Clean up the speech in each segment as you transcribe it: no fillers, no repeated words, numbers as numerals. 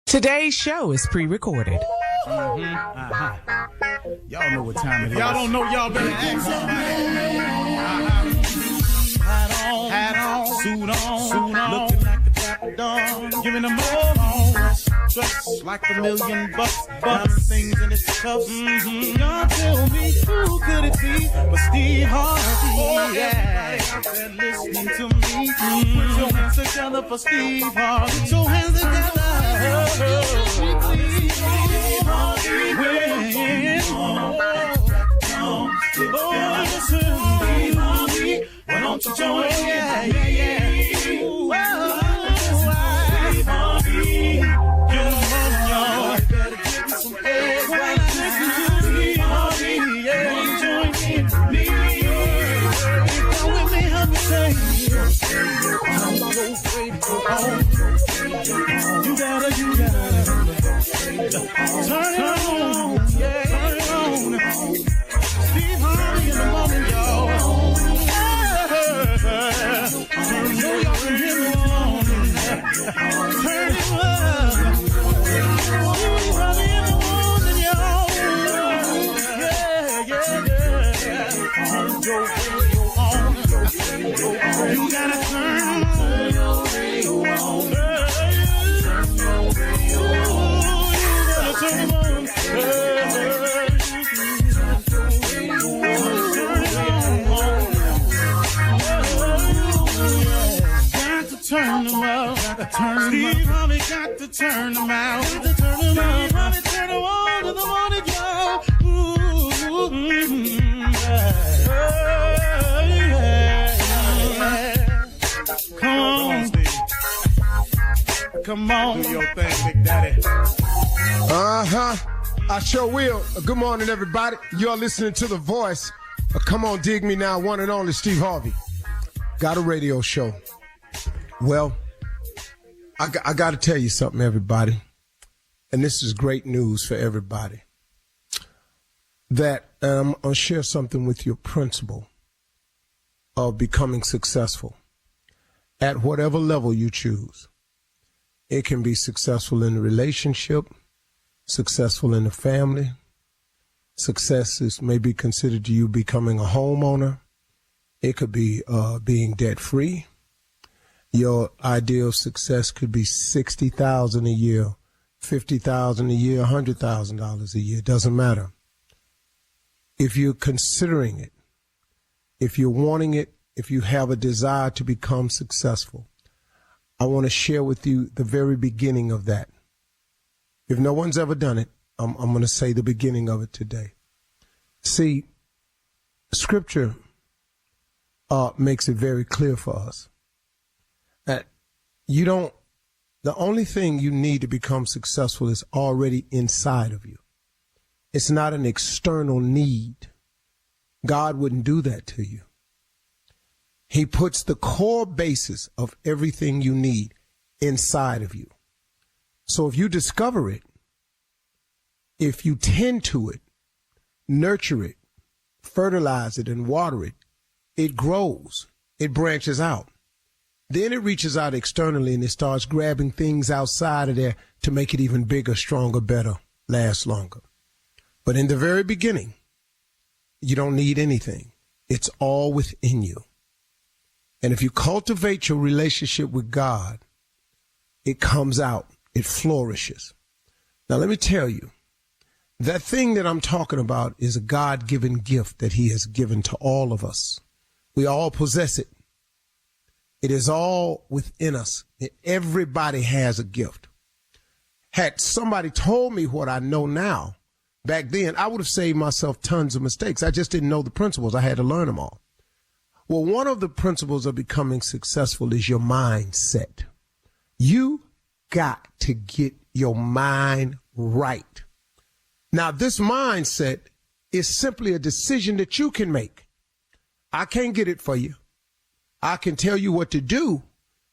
Today's show is pre-recorded. Y'all know what time it is. Y'all don't know, y'all better ask somebody. Hat on, suit on, looking like a dapper dog, giving them all on. Dressed like $1 million bucks, things in its cuffs. Y'all tell me who could it be but Steve Harvey? Oh, yeah. Everybody out there listening to me. Put your hands together for Steve Harvey. Put your hands together. Why don't you join? Yeah. Y'all better give me some eggs right now. Join in me. Come with me, help me say. I'm so grateful. You gotta turn it on. Yeah, turn it on. Steve Harvey in the morning, y'all. So y'all can hear me on. Turn it up. Steve Harvey in the morning, y'all. Yeah. Your radio on. You gotta turn your radio on. Turn it on. Turn them out. Steve Harvey got to turn them out. Steve Harvey turn them on to the morning, y'all. Come on, Steve. Come on. Do your thing, Big Daddy. I sure will. Good morning, everybody. You're listening to The Voice. Come on, dig me now. One and only Steve Harvey. Got a radio show. Well, I got to tell you something, everybody, and this is great news for everybody, that I'm going to share something with your principle of becoming successful at whatever level you choose. It can be successful in a relationship, successful in the family. Success is maybe considered to you becoming a homeowner. It could be being debt-free. Your ideal success could be $60,000 a year, $50,000 a year, $100,000 a year. It doesn't matter. If you're considering it, if you're wanting it, if you have a desire to become successful, I want to share with you the very beginning of that. If no one's ever done it, I'm going to say the beginning of it today. See, Scripture makes it very clear for us that the only thing you need to become successful is already inside of you. It's not an external need. God wouldn't do that to you. He puts the core basis of everything you need inside of you. So if you discover it, if you tend to it, nurture it, fertilize it, and water it, it grows, it branches out. Then it reaches out externally and it starts grabbing things outside of there to make it even bigger, stronger, better, last longer. But in the very beginning, you don't need anything. It's all within you. And if you cultivate your relationship with God, it comes out, it flourishes. Now, let me tell you, that thing that I'm talking about is a God-given gift that he has given to all of us. We all possess it. It is all within us. Everybody has a gift. Had somebody told me what I know now, back then, I would have saved myself tons of mistakes. I just didn't know the principles. I had to learn them all. Well, one of the principles of becoming successful is your mindset. You got to get your mind right. Now, this mindset is simply a decision that you can make. I can't get it for you. I can tell you what to do,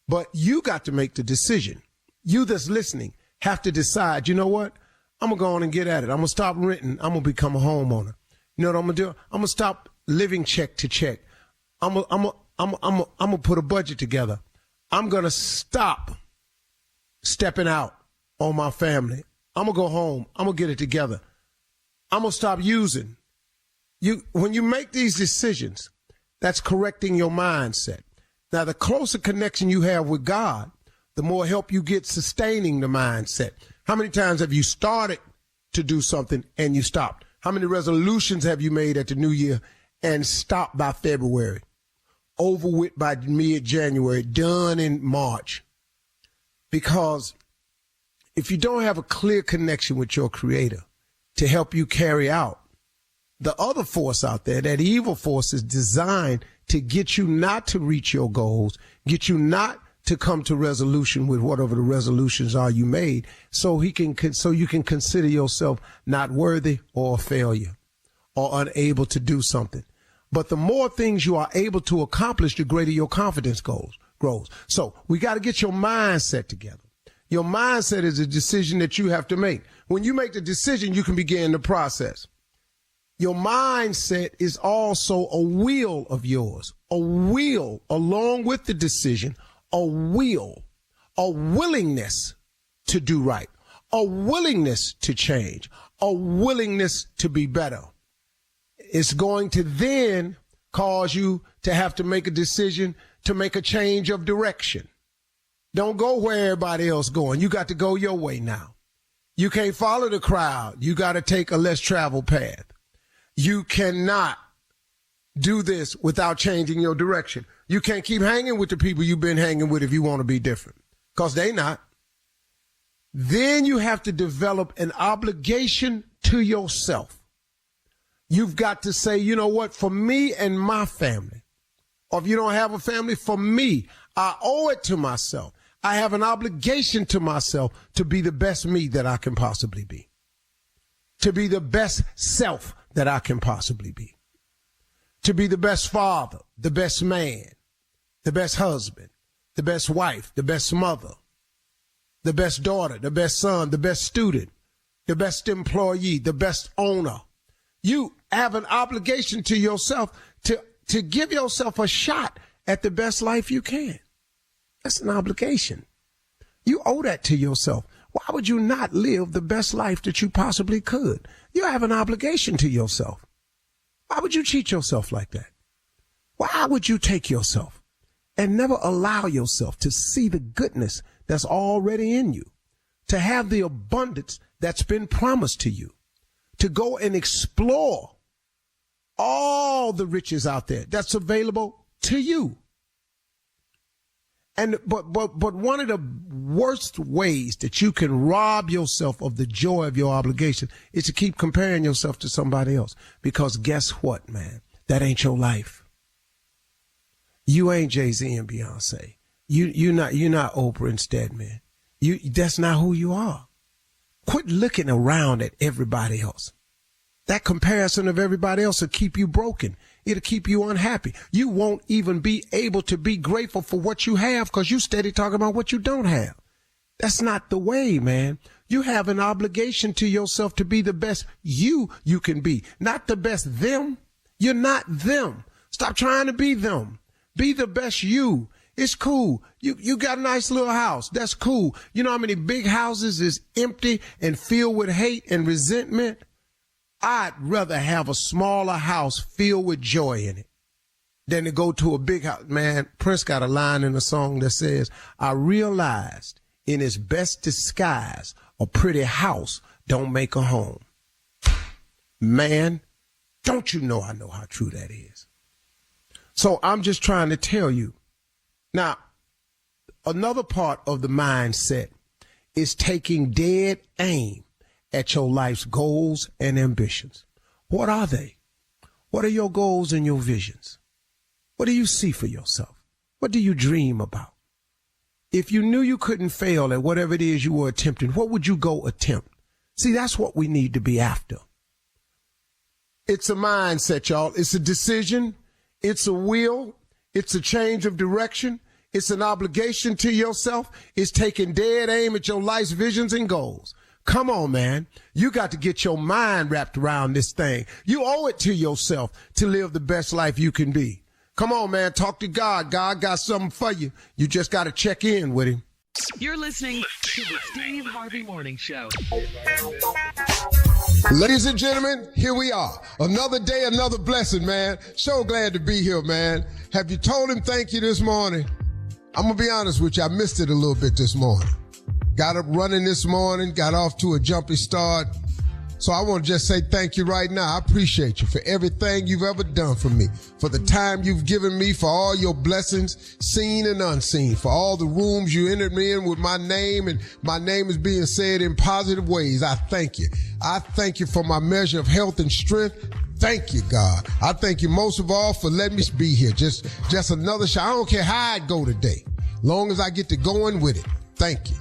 but you got to make the decision. You that's listening have to decide, you know what? I'm going to go on and get at it. I'm going to stop renting. I'm going to become a homeowner. You know what I'm going to do? I'm going to stop living check to check. I'm going to put a budget together. I'm going to stop stepping out on my family. I'm going to go home. I'm going to get it together. I'm going to stop using. When you make these decisions, that's correcting your mindset. Now, the closer connection you have with God, the more help you get sustaining the mindset. How many times have you started to do something and you stopped? How many resolutions have you made at the new year and stopped by February? Over with by mid-January, done in March. Because if you don't have a clear connection with your Creator to help you carry out, the other force out there, that evil force, is designed to get you not to reach your goals, get you not to come to resolution with whatever the resolutions are you made, so you can consider yourself not worthy or a failure or unable to do something. But the more things you are able to accomplish, the greater your confidence grows. So we got to get your mindset together. Your mindset is a decision that you have to make. When you make the decision, you can begin the process. Your mindset is also a will of yours, a will along with the decision, a willingness to do right, a willingness to change, a willingness to be better. It's going to then cause you to have to make a decision to make a change of direction. Don't go where everybody else going. You got to go your way now. You can't follow the crowd. You got to take a less traveled path. You cannot do this without changing your direction. You can't keep hanging with the people you've been hanging with if you want to be different, because they not. Then you have to develop an obligation to yourself. You've got to say, you know what, for me and my family, or if you don't have a family, for me, I owe it to myself. I have an obligation to myself to be the best me that I can possibly be, to be the best self that I can possibly be, to be the best father, the best man, the best husband, the best wife, the best mother, the best daughter, the best son, the best student, the best employee, the best owner. You have an obligation to yourself to give yourself a shot at the best life you can. That's an obligation. You owe that to yourself. Why would you not live the best life that you possibly could? You have an obligation to yourself. Why would you cheat yourself like that? Why would you take yourself and never allow yourself to see the goodness that's already in you, to have the abundance that's been promised to you, to go and explore all the riches out there that's available to you? And but one of the worst ways that you can rob yourself of the joy of your obligation is to keep comparing yourself to somebody else. Because guess what, man? That ain't your life. You ain't Jay-Z and Beyonce. You're not Oprah and Stedman. That's not who you are. Quit looking around at everybody else. That comparison of everybody else will keep you broken. It'll keep you unhappy. You won't even be able to be grateful for what you have because you steady talking about what you don't have. That's not the way, man. You have an obligation to yourself to be the best you can be, not the best them. You're not them. Stop trying to be them. Be the best you. It's cool. You got a nice little house. That's cool. You know how many big houses is empty and filled with hate and resentment? I'd rather have a smaller house filled with joy in it than to go to a big house. Man, Prince got a line in a song that says, I realized in its best disguise, a pretty house don't make a home. Man, don't you know I know how true that is. So I'm just trying to tell you. Now, another part of the mindset is taking dead aim at your life's goals and ambitions. What are they? What are your goals and your visions? What do you see for yourself? What do you dream about? If you knew you couldn't fail at whatever it is you were attempting, what would you go attempt? See, that's what we need to be after. It's a mindset, y'all. It's a decision. It's a will. It's a change of direction. It's an obligation to yourself. It's taking dead aim at your life's visions and goals. Come on, man. You got to get your mind wrapped around this thing. You owe it to yourself to live the best life you can be. Come on, man. Talk to God. God got something for you. You just got to check in with him. You're listening to the Steve Harvey Morning Show. Ladies and gentlemen, here we are. Another day, another blessing, man. So glad to be here, man. Have you told him thank you this morning? I'm going to be honest with you. I missed it a little bit this morning. Got up running this morning, got off to a jumpy start. So I want to just say thank you right now. I appreciate you for everything you've ever done for me, for the time you've given me, for all your blessings, seen and unseen, for all the rooms you entered me in with my name, and my name is being said in positive ways. I thank you. I thank you for my measure of health and strength. Thank you, God. I thank you most of all for letting me be here. Just another shot. I don't care how I go today, long as I get to going with it. Thank you.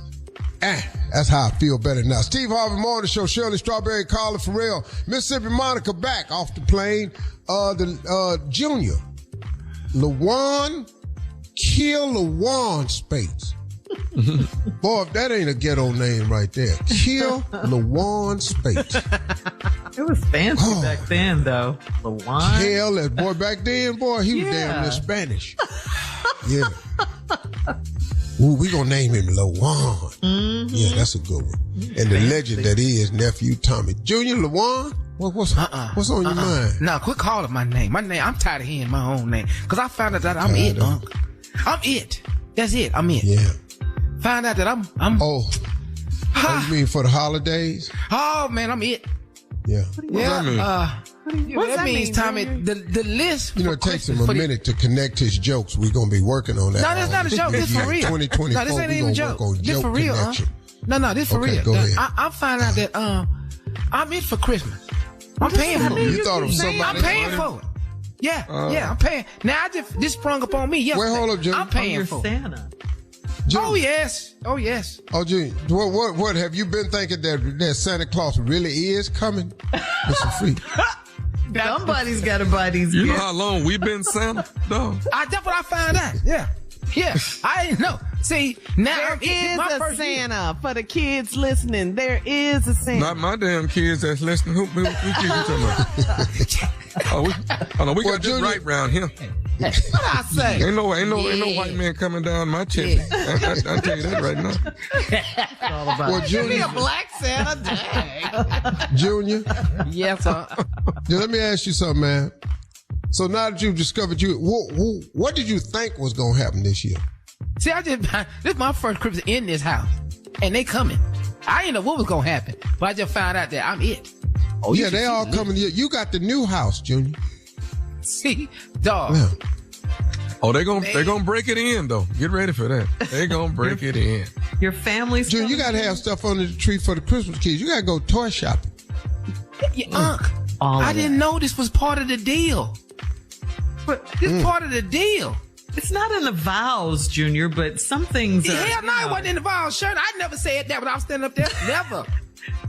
That's how I feel better now. Steve Harvey Morning Show, Shirley Strawberry, Carla Farrell, Mississippi Monica back off the plane. Junior, LaJuan, kill LaJuan Spates. Boy, if that ain't a ghetto name right there. Kill LaJuan Spates. It was fancy back then, though. LaJuan. Kill that boy back then, boy, he was damn near Spanish. Yeah. Ooh, we gonna name him LaJuan. Mm-hmm. Yeah, that's a good one. And the legend that is nephew Tommy. Junior LaJuan? What's on your mind? No, quit calling my name. I'm tired of hearing my own name. Cause I found out that I'm it, Unc. I'm it. That's it. I'm it. Yeah. Find out that I'm Oh, you mean for the holidays? Oh man, I'm it. Yeah. What that means, Tommy, the list. You know, it takes him a minute to connect his jokes. We're going to be working on that. No, that's not a joke. This for real. 2024, no, this ain't even a joke. This for real, connection. No, this for real. Go ahead. I'm finding out that I'm it for Christmas. I'm paying for it. You thought of somebody. I'm paying for it. Yeah, I'm paying. Now, this sprung up on me yesterday. Wait, hold up, Junior. I'm paying for Santa. Junior. Oh, yes. Oh, Junior, what have you been thinking that Santa Claus really is coming with some free? Somebody's got to buy these You gifts. know how long we been Santa? No. That's what I found out. Yeah. I didn't know. See, now There is a Santa. For the kids listening, there is a Santa. Not my damn kids that's listening. Who kids you talking about? We got this right round here. What I say? Ain't no white man coming down my chimney. I tell you that right now. All about Well, it. Give me Junior, a black Santa. Dang. Junior, Yes, sir. let me ask you something, man. So now that you've discovered what did you think was going to happen this year? See, this is my first Christmas in this house, and they coming. I didn't know what was gonna happen, but I just found out that I'm it. Oh, yeah, they all coming. You got the new house, Junior. See, dog. Yeah. Oh, they're gonna break it in though. Get ready for that. They're gonna break it in. Your family's Junior, you got to have stuff under the tree for the Christmas kids. You got to go toy shopping. Yeah, Unc, I didn't know this was part of the deal. But this part of the deal. It's not in the vows, Junior, but some things are. Hell no, it wasn't in the vows shirt. I never said that when I was standing up there. Never.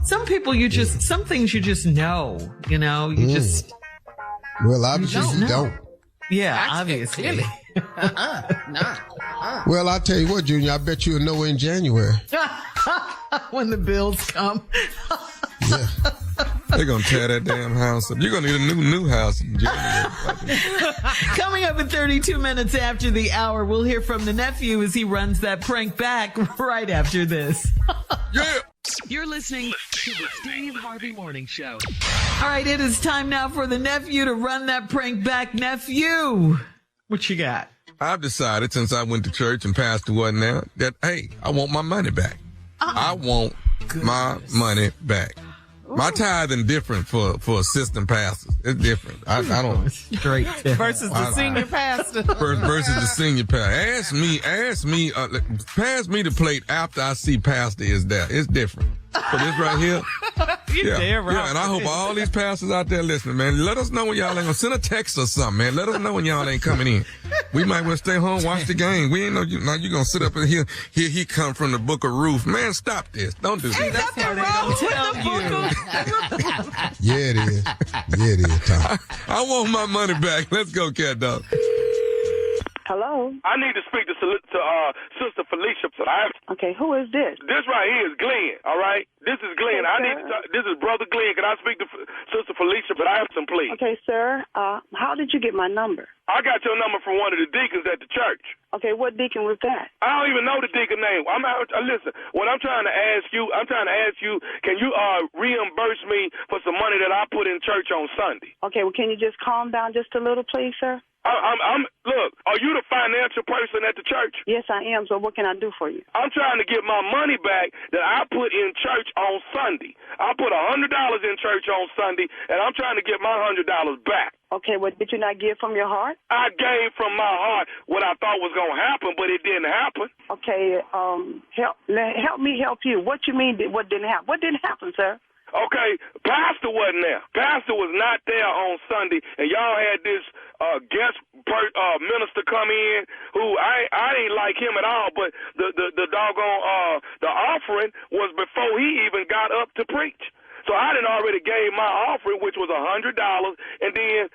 Some people some things you just know, you know, you just. Well, obviously you don't. Yeah, obviously. Clearly. Well, I'll tell you what, Junior, I bet you'll know in January. When the bills come. Yeah. They're gonna tear that damn house up. You're gonna need a new house in January. Coming up in 32 minutes after the hour, we'll hear from the nephew as he runs that prank back right after this. Yeah. You're listening to the Steve Harvey Morning Show. All right, it is time now for the nephew to run that prank back. Nephew, what you got? I've decided since I went to church and pastor wasn't there that, hey, I want my money back. I want my money back. My tithing different for assistant pastors. It's different. I don't. Straight Versus the senior pastor. Versus the senior pastor. Ask me, pass me the plate after I see pastor is there. It's different. So this right here. Yeah, and I hope all these pastors out there listening, man, let us know when y'all ain't gonna send a text or something, man. Let us know when y'all ain't coming in. We might want to stay home, watch the game. We ain't know you gonna sit up in here he come from the book of Ruth. Man, stop this. Don't do this. That's how they don't tell you. Yeah, it is. Yeah, it is, Tom. I want my money back. Let's go, cat dog. Hello? I need to speak to Sister Felicia. Okay, who is this? This right here is Glenn, all right? This is Glenn. Okay, I need to talk. This is Brother Glenn. Can I speak to Sister Felicia Bryson, please? Okay, sir. How did you get my number? I got your number from one of the deacons at the church. Okay, what deacon was that? I don't even know the deacon name. Listen, what I'm trying to ask you, can you reimburse me for some money that I put in church on Sunday? Okay, well, can you just calm down just a little, please, sir? Look, are you the financial person at the church? Yes, I am. So what can I do for you? I'm trying to get my money back that I put in church on Sunday. I put $100 in church on Sunday, and I'm trying to get my $100 back. Okay, well, did you not give from your heart? I gave from my heart what I thought was going to happen, but it didn't happen. Okay, help me help you. What you mean what didn't happen? What didn't happen, sir? Okay, Pastor wasn't there. Pastor was not there on Sunday, and y'all had this guest minister come in who I ain't like him at all, but the doggone the offering was before he even got up to preach. So I done already gave my offering, which was $100, and then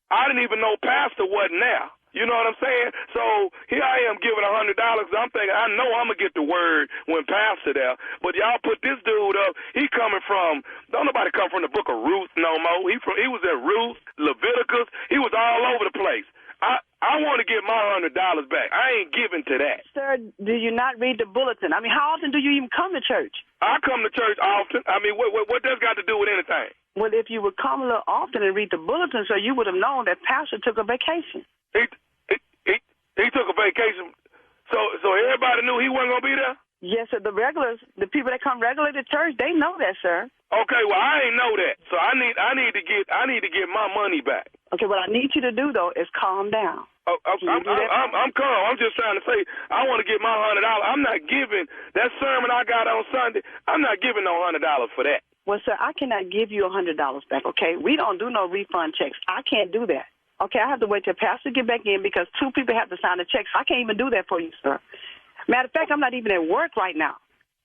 I didn't even know Pastor wasn't there. You know what I'm saying? So here I am giving $100. I'm thinking, I know I'm going to get the word when Pastor there. But y'all put this dude up. He coming from, don't nobody come from the book of Ruth no more. He was at Ruth, Leviticus. He was all over the place. I want to get my $100 back. I ain't giving to that. Sir, do you not read the bulletin? I mean, how often do you even come to church? I come to church often. I mean, what does got to do with anything? Well, if you would come a little often and read the bulletin, sir, you would have known that Pastor took a vacation. He took a vacation, so everybody knew he wasn't gonna be there. Yes, sir. The regulars, the people that come regularly to church, they know that, sir. Okay, well I ain't know that, so I need to get my money back. Okay, what I need you to do though is calm down. I'm calm. I'm just trying to say I want to get my $100. I'm not giving that sermon I got on Sunday. I'm not giving no $100 for that. Well, sir, I cannot give you $100 back. Okay, we don't do no refund checks. I can't do that. Okay, I have to wait till Pastor get back in because 2 people have to sign the check. So I can't even do that for you, sir. Matter of fact, I'm not even at work right now.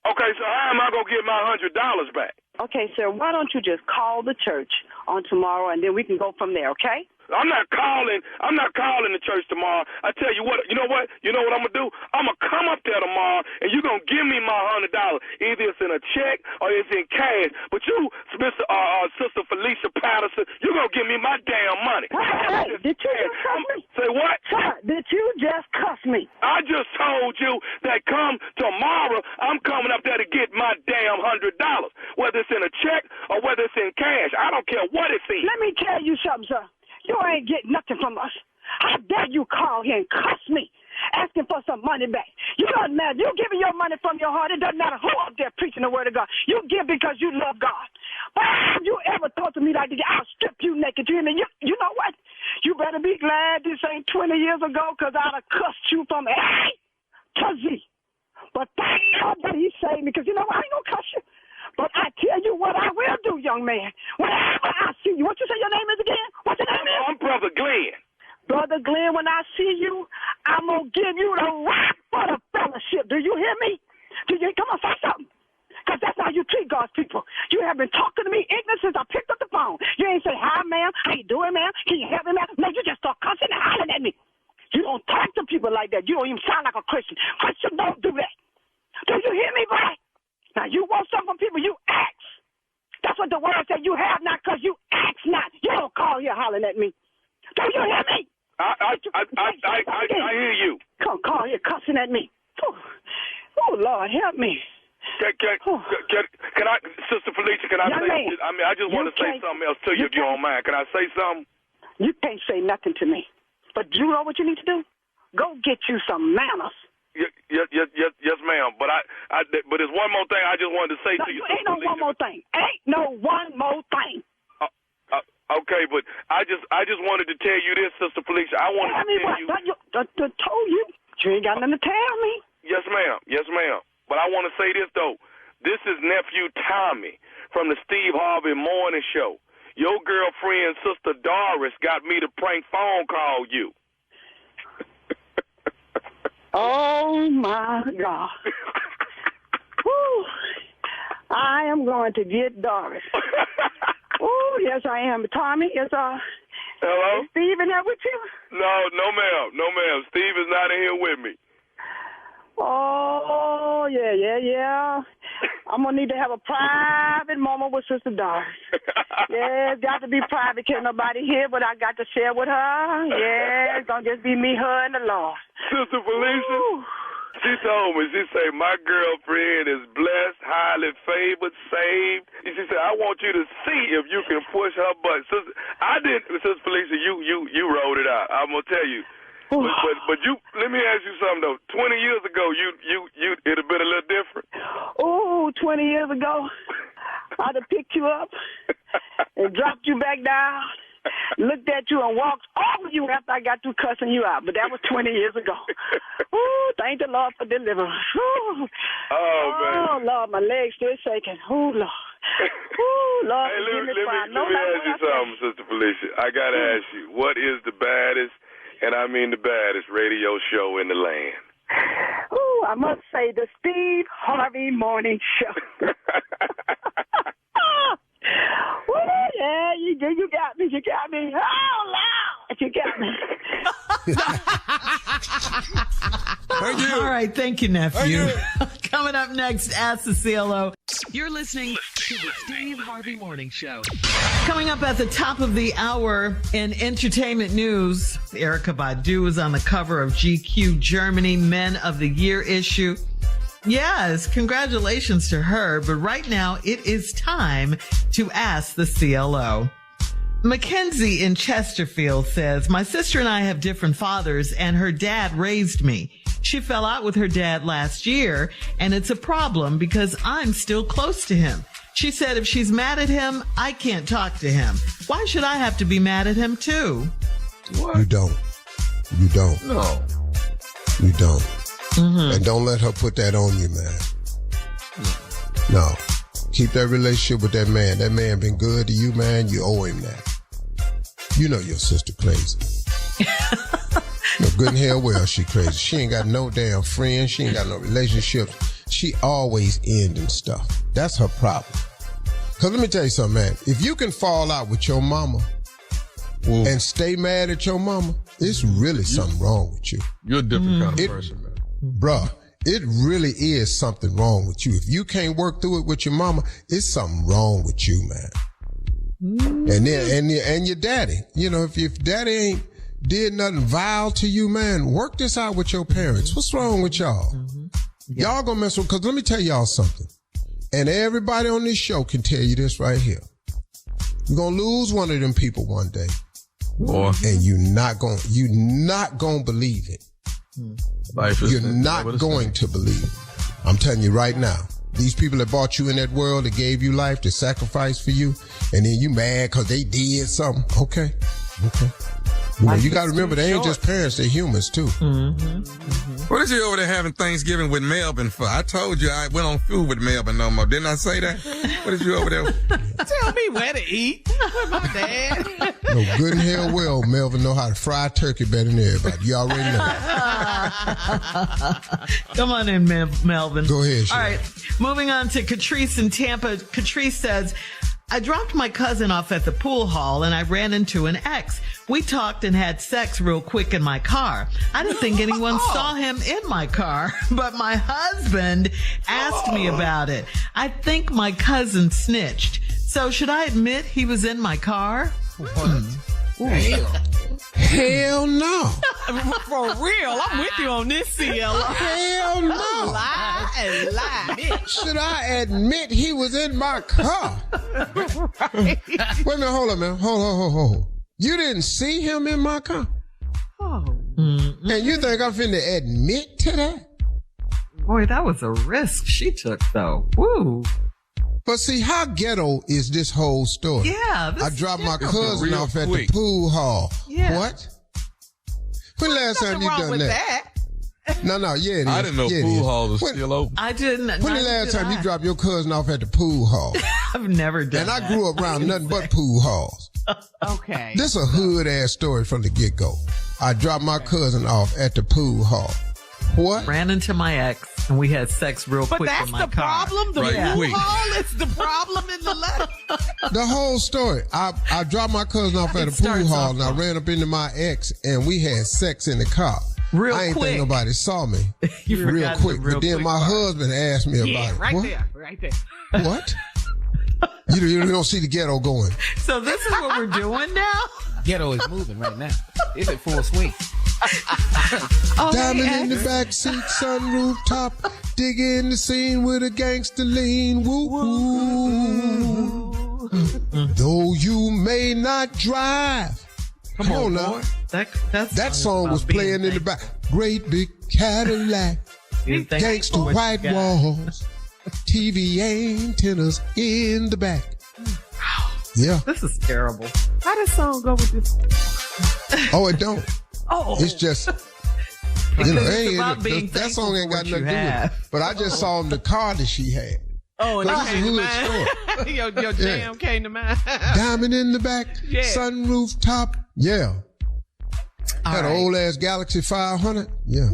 Okay, so how am I going to get my $100 back? Okay, sir, why don't you just call the church on tomorrow and then we can go from there, okay? I'm not calling the church tomorrow. I tell you what, you know what I'm going to do? I'm going to come up there tomorrow, and you're going to give me my $100. Either it's in a check or it's in cash. But you, Sister Felicia Patterson, you're going to give me my damn money. Hey, did you just cuss me? Say what? Sir, did you just cuss me? I just told you that come tomorrow, I'm coming up there to get my damn $100. Whether it's in a check or whether it's in cash. I don't care what it's in. Let me tell you something, sir. You ain't getting nothing from us. How dare you call here and cuss me, asking for some money back? You doesn't matter. You giving your money from your heart. It doesn't matter who up there preaching the word of God. You give because you love God. But have you ever thought to me like this? I'll strip you naked. You hear me? You know what? You better be glad this ain't 20 years ago because I'd have cussed you from A to Z. But thank God that he saved me because, you know, I ain't going to cuss you. But I tell you what I will do, young man. Whenever I see you, what you say your name is again? What's your name is? I'm Brother Glenn. Brother Glenn, when I see you, I'm going to give you the right for the fellowship. Do you hear me? Come on, say something. Because that's how you treat God's people. You have been talking to me ignorant since I picked up the phone. You ain't say, hi, ma'am. How you doing, ma'am? Can you help me, ma'am? No, you just start cussing and hollering at me. You don't talk to people like that. You don't even sound like a Christian. Christians don't do that. Do you hear me, boy? Now, you want something from people, you ask. That's what the word said. You have not because you ask not. You don't call here hollering at me. Do you hear me? I hear you. Come call here cussing at me. Oh, Lord, help me. Can I, Sister Felicia, can I say, I just want to say something else to you if you don't mind. Can I say something? You can't say nothing to me. But you know what you need to do? Go get you some manners. Yes, ma'am. But but there's one more thing I just wanted to say to you. Ain't no one more thing. Ain't no one more thing. Okay, but I just wanted to tell you this, Sister Felicia. I wanted to tell you. I told you. You ain't got nothing to tell me. Yes, ma'am. Yes, ma'am. But I want to say this though. This is nephew Tommy from the Steve Harvey Morning Show. Your girlfriend, Sister Doris, got me to prank phone call you. Oh, my God. Whew. I am going to get Doris. Oh, yes, I am. Tommy, Hello? Is Steve in here with you? No, ma'am. No, ma'am. Steve is not in here with me. Oh, yeah. I'm going to need to have a private moment with Sister Doris. Yeah, it's got to be private. Can't nobody hear, but I got to share with her. Yeah, it's going to just be me, her, and the Lord. Sister Felicia, Ooh. she told me, she said, my girlfriend is blessed, highly favored, saved. She said, I want you to see if you can push her butt. Sister Felicia, you rolled it out. I'm going to tell you. But you, let me ask you something though. 20 years ago, it'd have been a little different. Oh, 20 years ago, I'd have picked you up and dropped you back down, looked at you and walked over you after I got through cussing you out. But that was 20 years ago. Oh, thank the Lord for deliverance. Ooh. Man. Oh, Lord, my legs still shaking. Oh, Lord. Oh, Lord, Hey, let me ask you something, Sister Felicia. I got to ask you, what is the baddest, and I mean the baddest, radio show in the land? Oh, I must say the Steve Harvey Morning Show. Oh, yeah, you got me. You got me. Oh, Lord, you got me. Thank you. All right. Thank you, nephew. Coming up next, Ask the CLO. You're listening to the Steve Harvey Morning Show. Coming up at the top of the hour in entertainment news, Erykah Badu is on the cover of GQ Germany Men of the Year issue. Yes, congratulations to her. But right now, it is time to ask the CLO. Mackenzie in Chesterfield says, my sister and I have different fathers, and her dad raised me. She fell out with her dad last year, and it's a problem because I'm still close to him. She said if she's mad at him, I can't talk to him. Why should I have to be mad at him too? You don't. No. You don't. And don't let her put that on you, man. No. Keep that relationship with that man. That man been good to you, man. You owe him that. You know your sister crazy. No, good and hell well she crazy. She ain't got no damn friends. She ain't got no relationships. She always ending stuff. That's her problem. Because let me tell you something, man. If you can fall out with your mama and stay mad at your mama, it's really something wrong with you. You're a different kind of person, man. Bruh, it really is something wrong with you. If you can't work through it with your mama, it's something wrong with you, man. And then, and your daddy, you know, if daddy ain't did nothing vile to you, man, work this out with your parents. What's wrong with y'all? Y'all gonna mess with, cause let me tell y'all something. And everybody on this show can tell you this right here. You're gonna lose one of them people one day. Boy. And you're not gonna believe it. You're not going to believe it. I'm telling you right now. These people that brought you in that world, that gave you life, that sacrificed for you, and then you mad because they did something. Okay. You know, you got to remember, they ain't just parents, they're humans too. What is you over there having Thanksgiving with Melvin for? I told you I went on food with Melvin no more. Didn't I say that? What is you over there? Tell me where to eat. With my dad. No, good and hell well, Melvin know how to fry turkey better than everybody. You already know. Come on in, Melvin. Go ahead, Shay. All right. Moving on to Catrice in Tampa. Catrice says, I dropped my cousin off at the pool hall and I ran into an ex. We talked and had sex real quick in my car. I didn't think anyone saw him in my car, but my husband asked me about it. I think my cousin snitched. So should I admit he was in my car? Hell no. For real, I'm with you on this, CLO. Hell no. Lie. Should I admit he was in my car? Wait a minute, hold on, man. Hold. You didn't see him in my car? And you think I'm finna admit to that? Boy, that was a risk she took, though. Woo. But see, how ghetto is this whole story? Yeah. I dropped my cousin real off at quick. the pool hall. Yeah. What? When last time you Wrong done with that? No, yeah, it is. I didn't know Yeah, it pool is. halls was When- still open. I didn't. When the last time you dropped your cousin off at the pool hall? I've never done And that. I grew up around nothing but pool halls. Okay. This a hood ass story from the get go. I dropped my cousin off at the pool hall. What? Ran into my ex. And we had sex real But quick that's in my the car. problem. The U-Haul is the problem in the letter. The whole story. I dropped my cousin off at a pool hall and I ran up into my ex and we had sex in the car. Real I ain't quick. think nobody saw me. You real forgot quick. the real But then quick my part. husband asked me about it. Right What? there, right there. What? You don't see the ghetto going. So this is what we're doing now? Ghetto is moving right now. It's at full swing. Diamond in the backseat, sunroof top, dig in the scene with a gangster lean. Woo woo. Though you may not drive. Come on now. That song was playing in the back. Great big Cadillac, gangster white walls, TV antennas in the back. Yeah. This is terrible. How does song go with this? Oh, it don't. Oh. It's just, that song ain't got nothing to do with it. But I just saw in the car that she had. Oh, and this it came is to hood mind. your jam came to mind. Diamond in the back, sunroof top. Yeah. Had an old ass Galaxy 500. Yeah.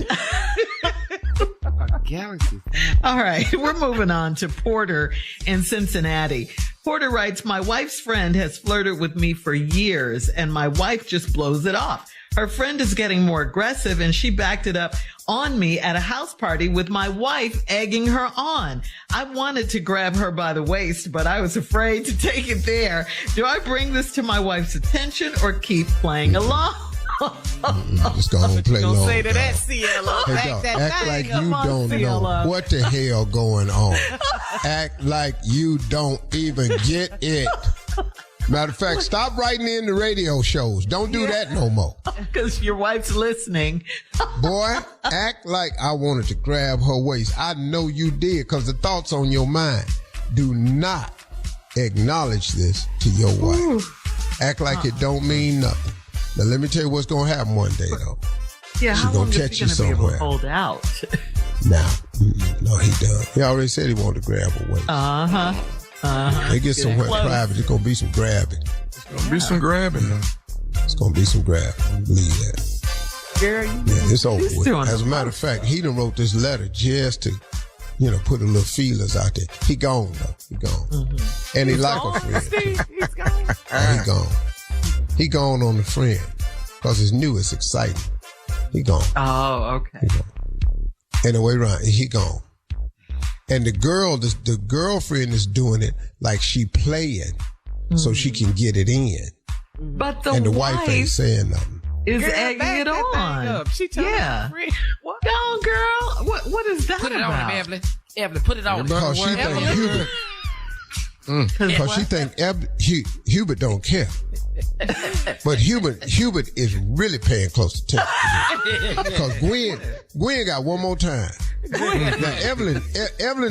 Galaxy. All right, we're moving on to Porter in Cincinnati. Porter writes, my wife's friend has flirted with me for years and my wife just blows it off. Her friend is getting more aggressive and she backed it up on me at a house party with my wife egging her on. I wanted to grab her by the waist, but I was afraid to take it there. Do I bring this to my wife's attention or keep playing along? Just go on and play Don't along. say to that, CLO. Hey, dog, act like you don't know what the hell going on. Act like you don't even get it. Matter of fact, stop writing in the radio shows. Don't do that no more. Because your wife's listening. Boy, act like I wanted to grab her waist. I know you did because the thoughts on your mind. Do not acknowledge this to your wife. Act like it don't mean nothing. Now, let me tell you what's going to happen one day, though. Yeah, She's how long gonna is catch he you going to be able somewhere. to hold out? No, he done. He already said he wanted to grab her waist. They get somewhere private. It's going to be some grabbing. It's going to be some grabbing. It's going to be some grabbing. Believe that. Girl, it's over with. doing As a matter of fact, he done wrote this letter just to, put a little feelers out there. He gone, though. He gone. And he like a friend. Steve, he's gone. Oh, he gone. He gone on the friend. Because it's new, it's exciting. He gone. Oh, okay. He gone. Anyway, right, he gone. And the girlfriend is doing it like she playing so she can get it in. But And the wife ain't saying nothing. is Girl, egging back it that thing on. up. She told her friend. What? Go on, girl. What is that Put it about? on him, Evelyn. Evelyn, put it on him. Because she think Hubert. Because she think Hubert don't care. But Hubert is really paying close attention. Because Gwen got one more time. Now Evelyn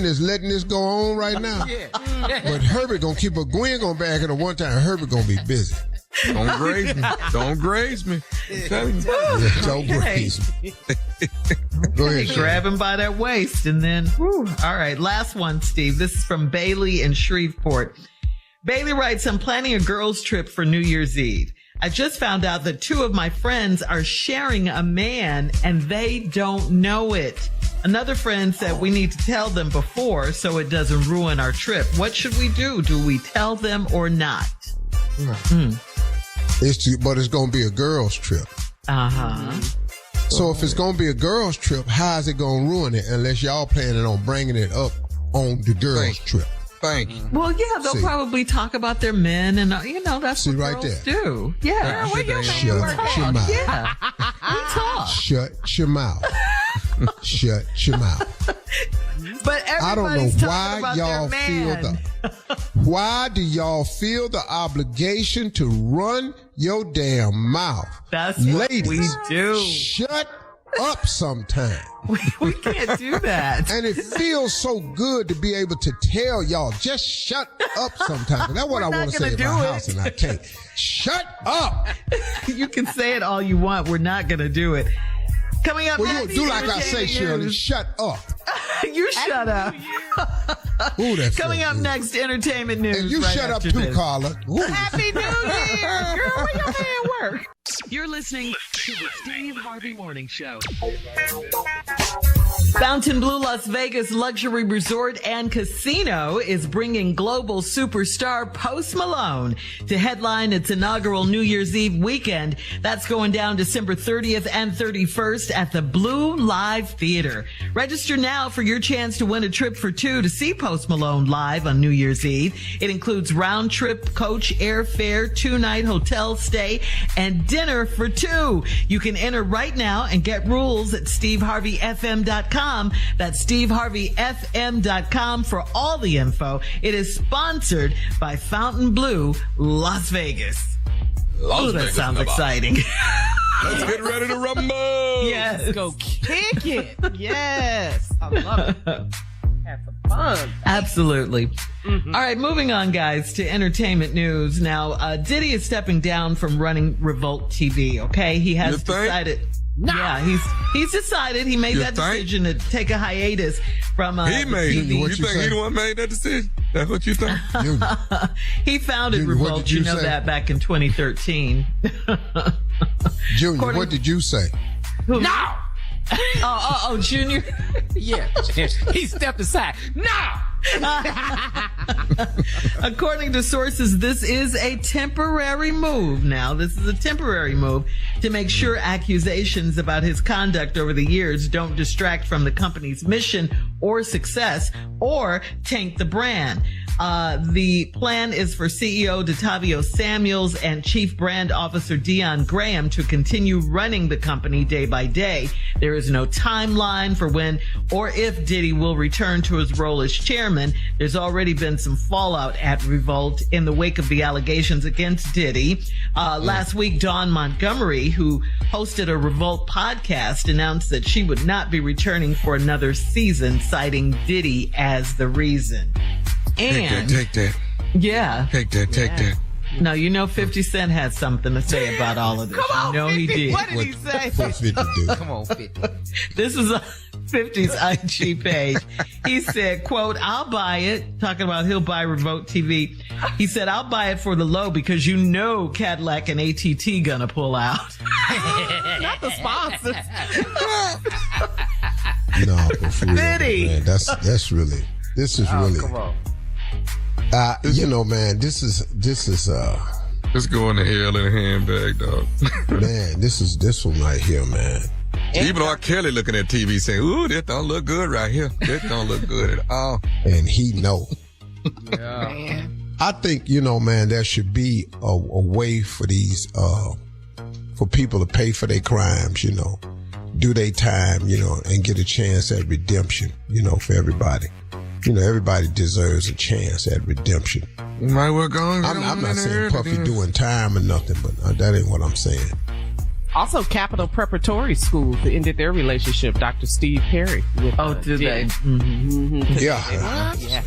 is letting this go on right now. But Herbert gonna keep her. Gwen gonna back it up one time. Herbert gonna be busy. Don't graze me. Don't graze me. I'm telling you. Don't graze me. Go ahead, Shay. Grab him by that waist and then, whew. All right, last one, Steve. This is from Bailey in Shreveport. Bailey writes, I'm planning a girls' trip for New Year's Eve. I just found out that 2 of my friends are sharing a man and they don't know it. Another friend said we need to tell them before so it doesn't ruin our trip. What should we do? Do we tell them or not? But it's gonna be a girls' trip. So if it's gonna be a girls' trip, how is it gonna ruin it unless y'all planning on bringing it up on the girls' trip? Thank you. Well, yeah, they'll probably talk about their men and, that's what right girls there. do. Yeah. Shut your mouth. Yeah. We talk. Shut your mouth. Shut your mouth. But I don't know everybody's why talking y'all about feel their man. why do y'all feel the obligation to run your damn mouth? That's Ladies, what we do. Shut up sometime. We can't do that. And it feels so good to be able to tell y'all, just shut up sometime. That's what I want to say at my house and I can't. Shut up. You can say it all you want. We're not going to do it. Coming up Well, next, you do like I say, Shirley. news. Shut up. You shut up. Ooh, that Coming feels up good. next, entertainment news. And you right shut up after too, this. Carla. Ooh. Happy New Year, girl. Where your man work? You're listening to the Steve Harvey Morning Show. Fontainebleau Las Vegas Luxury Resort and Casino is bringing global superstar Post Malone to headline its inaugural New Year's Eve weekend. That's going down December 30th and 31st at the Blue Live Theater. Register now for your chance to win a trip for two to see Post Malone live on New Year's Eve. It includes round trip coach airfare, 2-night hotel stay, and dinner for two. You can enter right now and get rules at SteveHarveyFM.com. That's SteveHarveyFM.com for all the info. It is sponsored by Fontainebleau Las Vegas. Ooh, that sounds exciting. Let's get ready to rumble. Yes. Let's go kick it. Yes. I love it. Have some fun. Absolutely. Mm-hmm. All right, moving on, guys, to entertainment news. Now, Diddy is stepping down from running Revolt TV, okay? He has decided... No. Yeah, he's decided. He made that decision to take a hiatus from he made TV. You think he the one made that decision? That's what you think? He founded Revolt, you know say? That back in 2013. Junior, what did you say? Who? No! Oh, Junior? Yeah, he stepped aside. No! According to sources, this is a temporary move. Now, this is a temporary move to make sure accusations about his conduct over the years don't distract from the company's mission or success or taint the brand. The plan is for CEO DeTavio Samuels and Chief Brand Officer Dion Graham to continue running the company day by day. There is no timeline for when or if Diddy will return to his role as chairman. There's already been some fallout at Revolt in the wake of the allegations against Diddy. Last week, Dawn Montgomery, who hosted a Revolt podcast, announced that she would not be returning for another season, citing Diddy as the reason. And take that. Yeah. Take that. No, you know 50 Cent had something to say about all of this. Come on, you know 50. He did. What did he say? What's 50 do? Come on, 50. This is a 50's IG page. He said, quote, "I'll buy it." Talking about he'll buy Revolt TV. He said, "I'll buy it for the low because you know Cadillac and ATT gonna pull out." Not the sponsors. No, but for real, man, that's really, this is really. Come on. You know, man, this is Let's go in the hell in a handbag, dog. Man, this one right here, man. Even R. Kelly looking at TV saying, "Ooh, this don't look good right here. This don't look good at all." And he know. Yeah. Man. I think, you know, man, there should be a way for these, for people to pay for their crimes, you know, do their time, you know, and get a chance at redemption, you know, for everybody. You know, everybody deserves a chance at redemption. You might well go on. I'm not saying Puffy doing time or nothing, but that ain't what I'm saying. Also, Capital Preparatory School ended their relationship, Dr. Steve Perry. With, did they? Mm-hmm. Yeah. Yeah.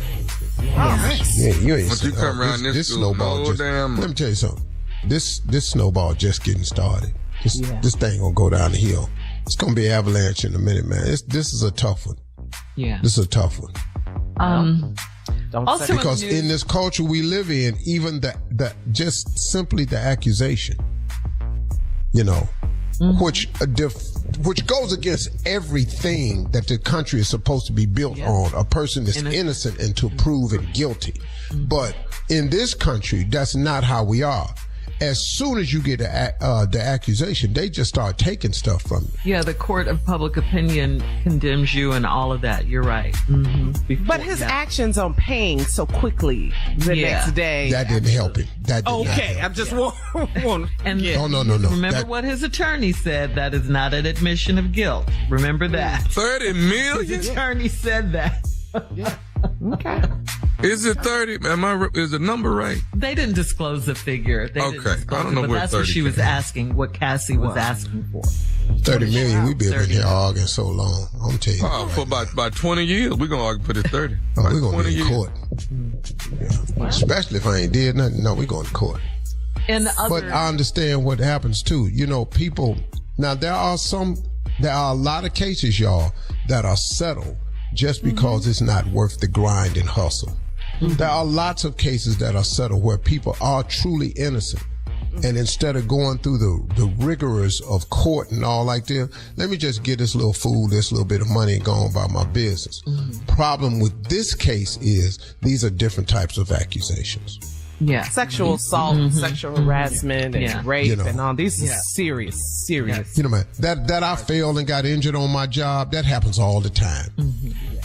You ain't Once you come around this school, snowball no damn. let me tell you something. This snowball just getting started. This thing gonna go down the hill. It's gonna be avalanche in a minute, man. This is a tough one. Yeah. This is a tough one. Also, because in this culture we live in, even the just simply the accusation, you know, which goes against everything that the country is supposed to be built on. A person is innocent until proven guilty. But in this country, that's not how we are. As soon as you get the accusation, they just start taking stuff from you. Yeah, the court of public opinion condemns you and all of that. You're right. Mm-hmm. But his actions on paying so quickly the next day. That didn't help him. I'm just want. And no. Remember what his attorney said. That is not an admission of guilt. Remember that. 30 million? His attorney said that. Yeah. Okay. Is it 30? Is the number right? They didn't disclose the figure. They didn't disclose I don't know it, but where that's what she was asking, what Cassie was asking for. 30 million, we've been in here arguing so long. I'm telling you. For about 20 years, we're going to argue for this 30. We're going to be in court. Yeah. Especially if I ain't did nothing. No, we're going to court. But I understand what happens too. You know, people, now there are a lot of cases, y'all, that are settled just because it's not worth the grind and hustle. There are lots of cases that are settled where people are truly innocent And instead of going through the rigors of court and all like that, let me just get this little fool this little bit of money and go on about my business. Problem with this case is these are different types of accusations. Yeah. Sexual assault, sexual harassment, and rape, and all. These are serious. You know, man, that I failed and got injured on my job, that happens all the time.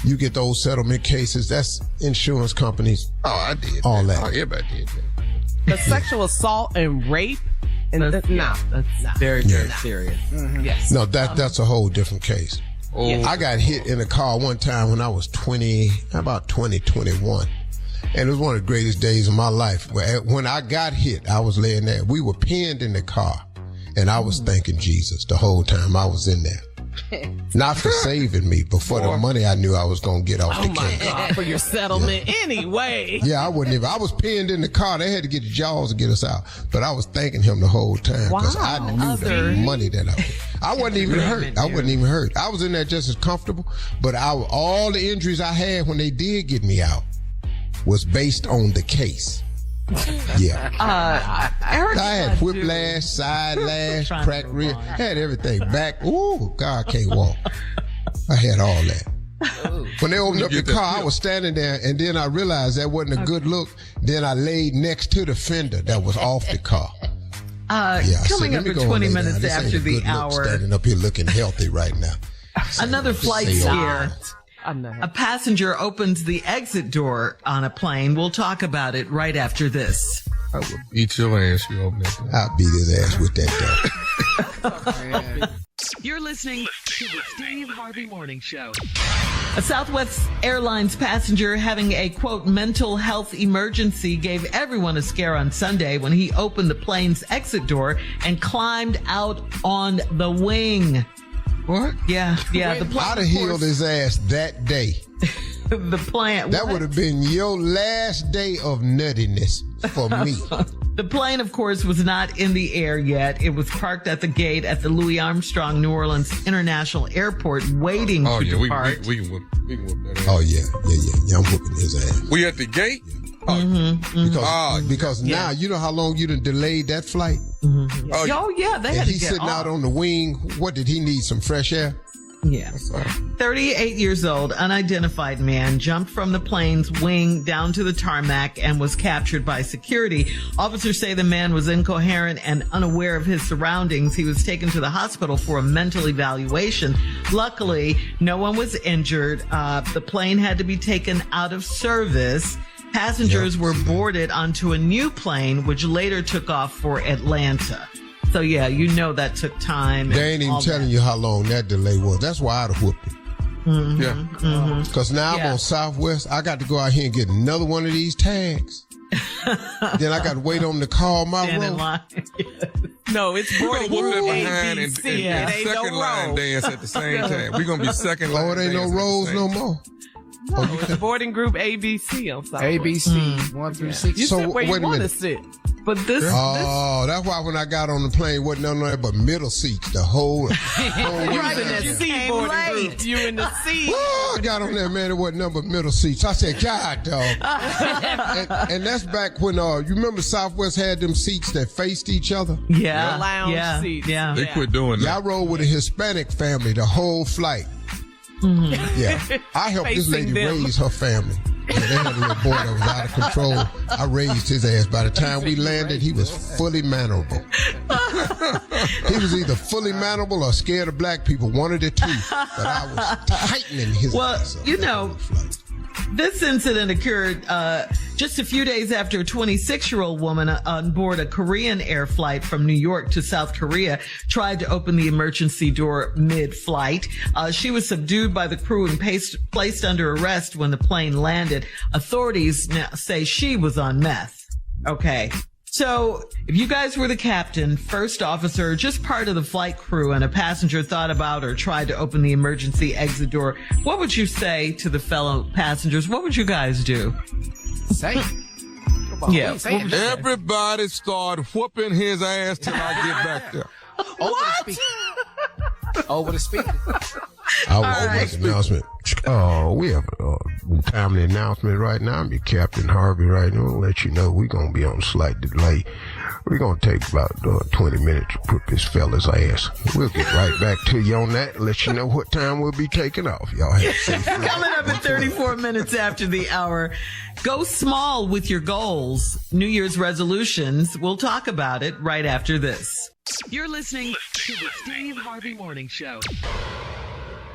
You get those settlement cases, that's insurance companies. Oh, I did. All that. Oh, everybody did that. But sexual assault and rape, and that's very, very serious. Yes. No, that's a whole different case. Oh, I got hit in a car one time when I was 21. And it was one of the greatest days of my life. When I got hit, I was laying there. We were pinned in the car, and I was thanking Jesus the whole time I was in there. Not for saving me, but for the money I knew I was going to get off the case. Oh, my God, for your settlement anyway. Yeah, I was pinned in the car. They had to get the jaws to get us out. But I was thanking him the whole time because I knew the money that I wasn't even hurt. I was in there just as comfortable. But all the injuries I had when they did get me out was based on the case. Yeah. Erica, I had whiplash, side lash, cracked rib, had everything. Back, ooh, God, I can't walk. I had all that. When they opened up the car, I was standing there, and then I realized that wasn't a good look. Then I laid next to the fender that was off the car. Coming up at 20 minutes after the hour. Standing up here looking healthy right now. Another flight scare. A passenger opens the exit door on a plane. We'll talk about it right after this. I will beat your ass. You open that door. I'll beat his ass with that door. You're listening to the Steve Harvey Morning Show. A Southwest Airlines passenger having a, quote, mental health emergency gave everyone a scare on Sunday when he opened the plane's exit door and climbed out on the wing. What? Yeah. The plane, I'd have healed his ass that day. The plane. That would have been your last day of nuttiness for me. The plane, of course, was not in the air yet. It was parked at the gate at the Louis Armstrong New Orleans International Airport waiting to depart. We can whoop that ass. Oh, yeah. I'm whooping his ass. We at the gate? Because now, you know how long you done delayed that flight? Oh, yeah. They had to he's get sitting off. out on the wing. What, did he need some fresh air? Yeah. 38 years old, unidentified man jumped from the plane's wing down to the tarmac and was captured by security. Officers say the man was incoherent and unaware of his surroundings. He was taken to the hospital for a mental evaluation. Luckily, no one was injured. The plane had to be taken out of service. Passengers were boarded onto a new plane, which later took off for Atlanta. So, yeah, you know that took time. They ain't even telling you how long that delay was. That's why I'd have whooped it. Because now I'm on Southwest. I got to go out here and get another one of these tags. Then I got to wait on the call my row. No, it's boarding group ABC. And second line dance at the same time. We're going to be second line. Oh, it ain't no rows no more. No, it's boarding group ABC on Southwest. ABC 1 through 6. You So, sit where you wait a want to minute. sit. But this. That's why when I got on the plane, wasn't none of that but middle seats. The whole. You was in that C boarding group. You in the C. Oh, I got on there, man. It wasn't none but middle seats. I said, God, dog. and that's back when you remember Southwest had them seats that faced each other. Yeah. Lounge seats. Yeah. They quit doing that. Yeah, I rode with a Hispanic family the whole flight. Yeah, I helped this lady raise her family. Yeah, they had a little boy that was out of control. I raised his ass. By the time we landed, he was fully mannerable. He was either fully mannerable or scared of black people, one of the two. But I was tightening his ass up. You know, this incident occurred just a few days after a 26-year-old woman on board a Korean air flight from New York to South Korea tried to open the emergency door mid-flight. She was subdued by the crew and placed under arrest when the plane landed. Authorities now say she was on meth. Okay. So if you guys were the captain, first officer, just part of the flight crew, and a passenger thought about or tried to open the emergency exit door, what would you say to the fellow passengers? What would you guys do? Say. Yeah. Everybody start whooping his ass till I get back there. Over the speaker. Announcement. We have a timely announcement right now. I'm your Captain Harvey right now. I'll let you know we're going to be on a slight delay. We're going to take about 20 minutes to put this fella's ass. We'll get right back to you on that and let you know what time we'll be taking off. Y'all have safe flight. Coming up at 34 minutes after the hour, go small with your goals, New Year's resolutions. We'll talk about it right after this. You're listening to the Steve Harvey Morning Show.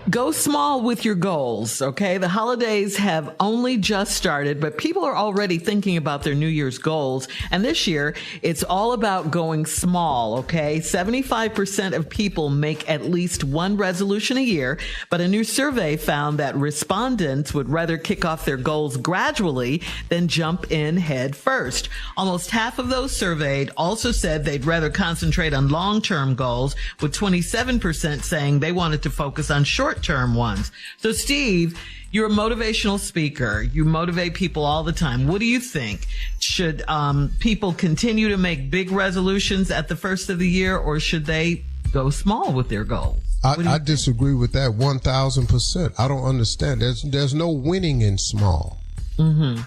Go small with your goals, okay? The holidays have only just started, but people are already thinking about their New Year's goals. And this year, it's all about going small, okay? 75% of people make at least one resolution a year, but a new survey found that respondents would rather kick off their goals gradually than jump in head first. Almost half of those surveyed also said they'd rather concentrate on long-term goals, with 27% saying they wanted to focus on short-term ones. So, Steve, you're a motivational speaker. You motivate people all the time. What do you think? Should people continue to make big resolutions at the first of the year, or should they go small with their goals? I disagree with that 1,000%. I don't understand. There's no winning in small. Mm-hmm.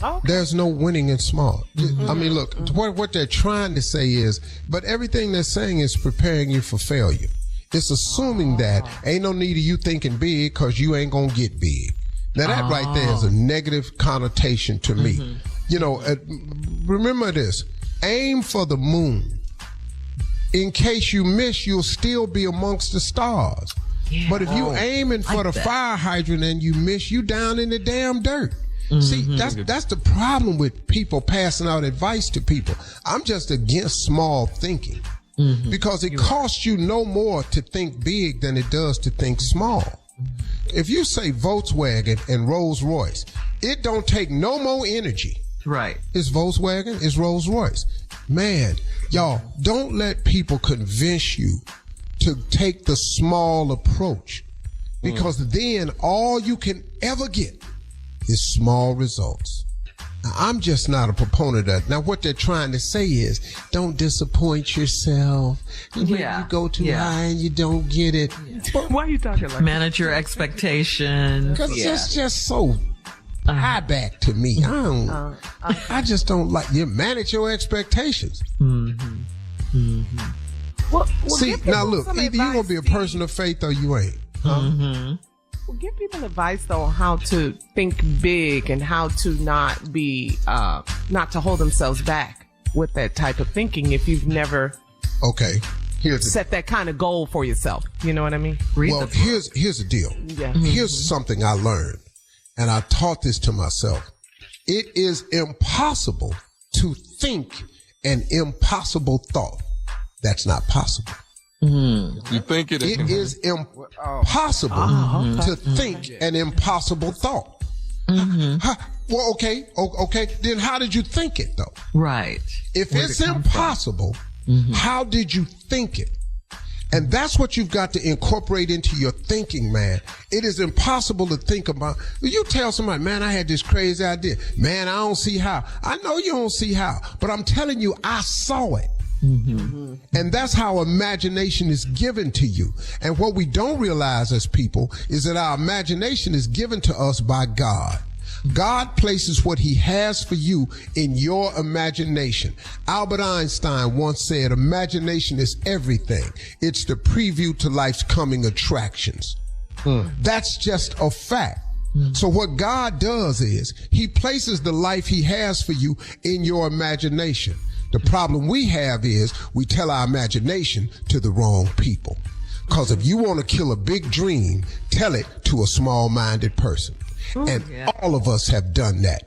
Okay. There's no winning in small. Mm-hmm. I mean, look, what they're trying to say is, but everything they're saying is preparing you for failure. It's assuming that ain't no need of you thinking big because you ain't going to get big. Now, that right there is a negative connotation to me. Mm-hmm. You know, remember this. Aim for the moon. In case you miss, you'll still be amongst the stars. Yeah. But if you aiming for the fire hydrant and you miss, you down in the damn dirt. Mm-hmm. See, that's the problem with people passing out advice to people. I'm just against small thinking. Mm-hmm. Because it costs you no more to think big than it does to think small. Mm-hmm. If you say Volkswagen and Rolls Royce, it don't take no more energy. Right. It's Volkswagen, it's Rolls Royce. Man, y'all, don't let people convince you to take the small approach. Because then all you can ever get is small results. Now, I'm just not a proponent of that. Now, what they're trying to say is, don't disappoint yourself. When you go too high and you don't get it. Yeah. Why are you talking like that? Manage your expectations. Because it's just so high back to me. I just don't like you. Manage your expectations. Mm-hmm. Mm-hmm. Well, see, now look, either you're going to be a person of faith or you ain't. Huh? Mm-hmm. Well, give people advice though on how to think big and how to not be not to hold themselves back with that type of thinking if you've never set that kind of goal for yourself. You know what I mean? Here's the deal. Yeah. Mm-hmm. Here's something I learned, and I taught this to myself. It is impossible to think an impossible thought. That's not possible. Mm. You think it is impossible to think an impossible thought. Mm-hmm. Well, okay. Then how did you think it, though? Right. If it's impossible, how did you think it? And that's what you've got to incorporate into your thinking, man. It is impossible to think about. You tell somebody, man, I had this crazy idea. Man, I don't see how. I know you don't see how, but I'm telling you, I saw it. Mm-hmm. And that's how imagination is given to you. And what we don't realize as people is that our imagination is given to us by God. God places what he has for you in your imagination. Albert Einstein once said, imagination is everything. It's the preview to life's coming attractions. That's just a fact. So what God does is he places the life he has for you in your imagination. The problem we have is we tell our imagination to the wrong people. Because if you want to kill a big dream, tell it to a small-minded person. All of us have done that.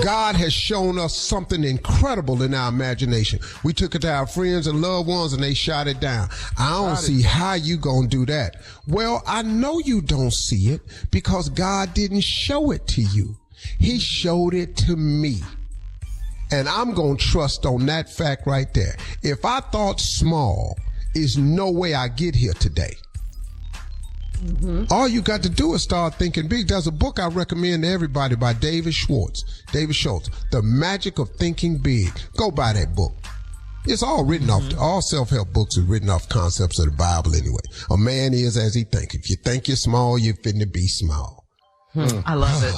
God has shown us something incredible in our imagination. We took it to our friends and loved ones and they shot it down. I don't see how you gonna do that. Well, I know you don't see it because God didn't show it to you. He showed it to me. And I'm going to trust on that fact right there. If I thought small, there's no way I get here today. Mm-hmm. All you got to do is start thinking big. There's a book I recommend to everybody by David Schultz, The Magic of Thinking Big. Go buy that book. It's all written off. All self-help books are written off concepts of the Bible anyway. A man is as he think. If you think you're small, you're fitting be small. I love it.